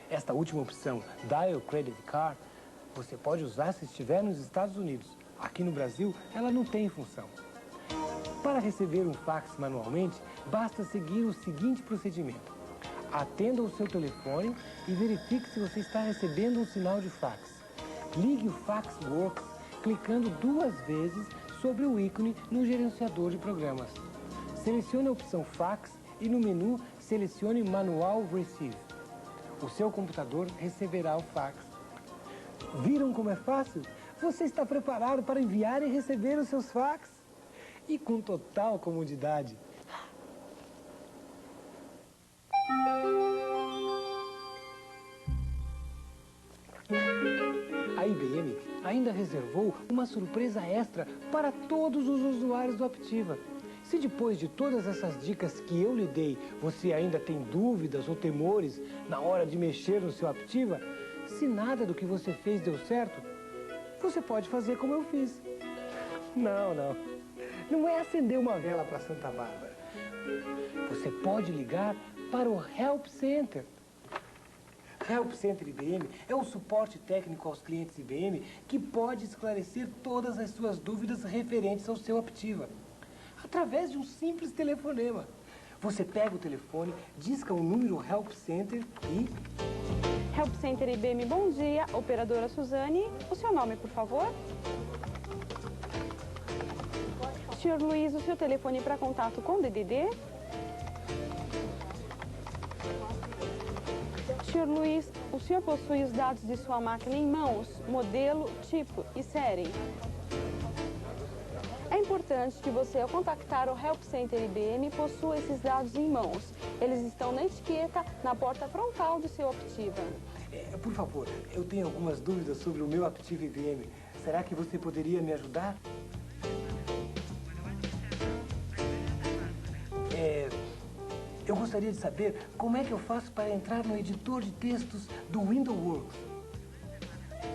Esta última opção, Dial Credit Card, você pode usar se estiver nos Estados Unidos. Aqui no Brasil, ela não tem função. Para receber um fax manualmente, basta seguir o seguinte procedimento. Atenda o seu telefone e verifique se você está recebendo um sinal de fax. Ligue o FaxWorks clicando 2 vezes sobre o ícone no gerenciador de programas. Selecione a opção Fax e no menu selecione Manual Receive. O seu computador receberá o fax. Viram como é fácil? Você está preparado para enviar e receber os seus fax? E com total comodidade. A IBM ainda reservou uma surpresa extra para todos os usuários do Aptiva. Se depois de todas essas dicas que eu lhe dei, você ainda tem dúvidas ou temores na hora de mexer no seu Aptiva, se nada do que você fez deu certo, você pode fazer como eu fiz. Não é acender uma vela para Santa Bárbara. Você pode ligar para o Help Center. Help Center IBM é o suporte técnico aos clientes IBM que pode esclarecer todas as suas dúvidas referentes ao seu Aptiva, através de um simples telefonema. Você pega o telefone, disca o número Help Center e... Help Center IBM, bom dia. Operadora Suzane, o seu nome, por favor? Senhor Luiz, o seu telefone para contato com DDD? Senhor Luiz, o senhor possui os dados de sua máquina em mãos, modelo, tipo e série? É importante que você, ao contactar o Help Center IBM, possua esses dados em mãos. Eles estão na etiqueta, na porta frontal do seu Aptiva. Por favor, eu tenho algumas dúvidas sobre o meu Aptiva IBM. Será que você poderia me ajudar? Eu gostaria de saber como é que eu faço para entrar no editor de textos do WindowsWorks.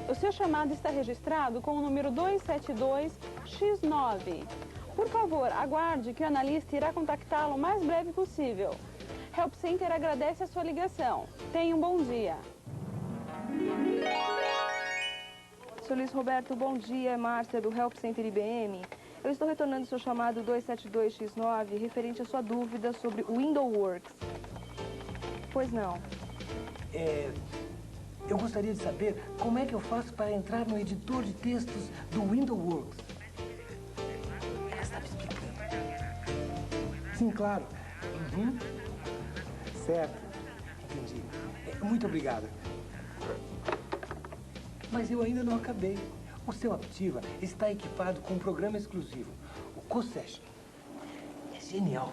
O seu chamado está registrado com o número 272X9. Por favor, aguarde que o analista irá contactá-lo o mais breve possível. Help Center agradece a sua ligação. Tenha um bom dia. Sr. Luiz Roberto, bom dia. É Márcia, do Help Center IBM. Eu estou retornando seu chamado 272X9 referente à sua dúvida sobre o WindowsWorks. Pois não. Eu gostaria de saber como é que eu faço para entrar no editor de textos do WindowsWorks. Ela está me explicando. Sim, claro. Certo. Entendi. Muito obrigado. Mas eu ainda não acabei. O seu Aptiva está equipado com um programa exclusivo, o CoSession. É genial.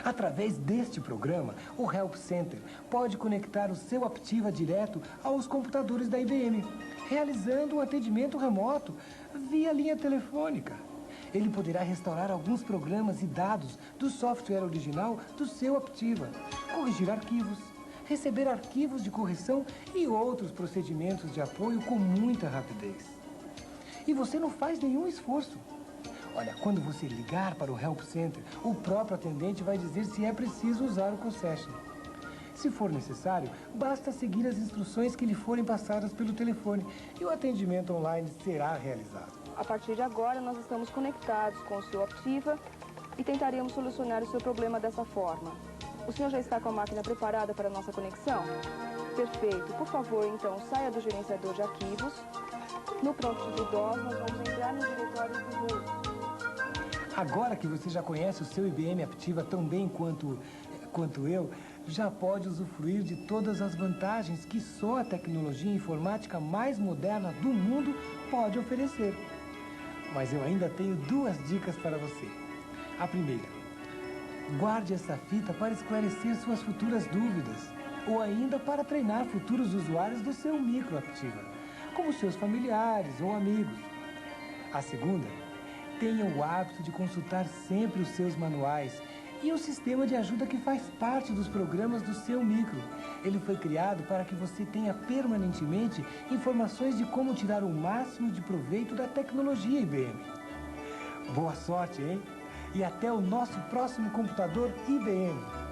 Através deste programa, o Help Center pode conectar o seu Aptiva direto aos computadores da IBM, realizando um atendimento remoto via linha telefônica. Ele poderá restaurar alguns programas e dados do software original do seu Aptiva, corrigir arquivos, receber arquivos de correção e outros procedimentos de apoio com muita rapidez. E você não faz nenhum esforço. Olha, quando você ligar para o Help Center, o próprio atendente vai dizer se é preciso usar o CoSession. Se for necessário, basta seguir as instruções que lhe forem passadas pelo telefone e o atendimento online será realizado. A partir de agora, nós estamos conectados com o seu Aptiva e tentaremos solucionar o seu problema dessa forma. O senhor já está com a máquina preparada para a nossa conexão? Perfeito. Por favor, então, saia do gerenciador de arquivos. No prompt de DOS, nós vamos entrar no diretório do root. Agora que você já conhece o seu IBM Aptiva tão bem quanto eu, já pode usufruir de todas as vantagens que só a tecnologia informática mais moderna do mundo pode oferecer. Mas eu ainda tenho 2 dicas para você. A primeira: guarde essa fita para esclarecer suas futuras dúvidas ou ainda para treinar futuros usuários do seu micro Aptiva, como seus familiares ou amigos. A segunda: tenha o hábito de consultar sempre os seus manuais e o sistema de ajuda que faz parte dos programas do seu micro. Ele foi criado para que você tenha permanentemente informações de como tirar o máximo de proveito da tecnologia IBM. Boa sorte, hein? E até o nosso próximo computador IBM.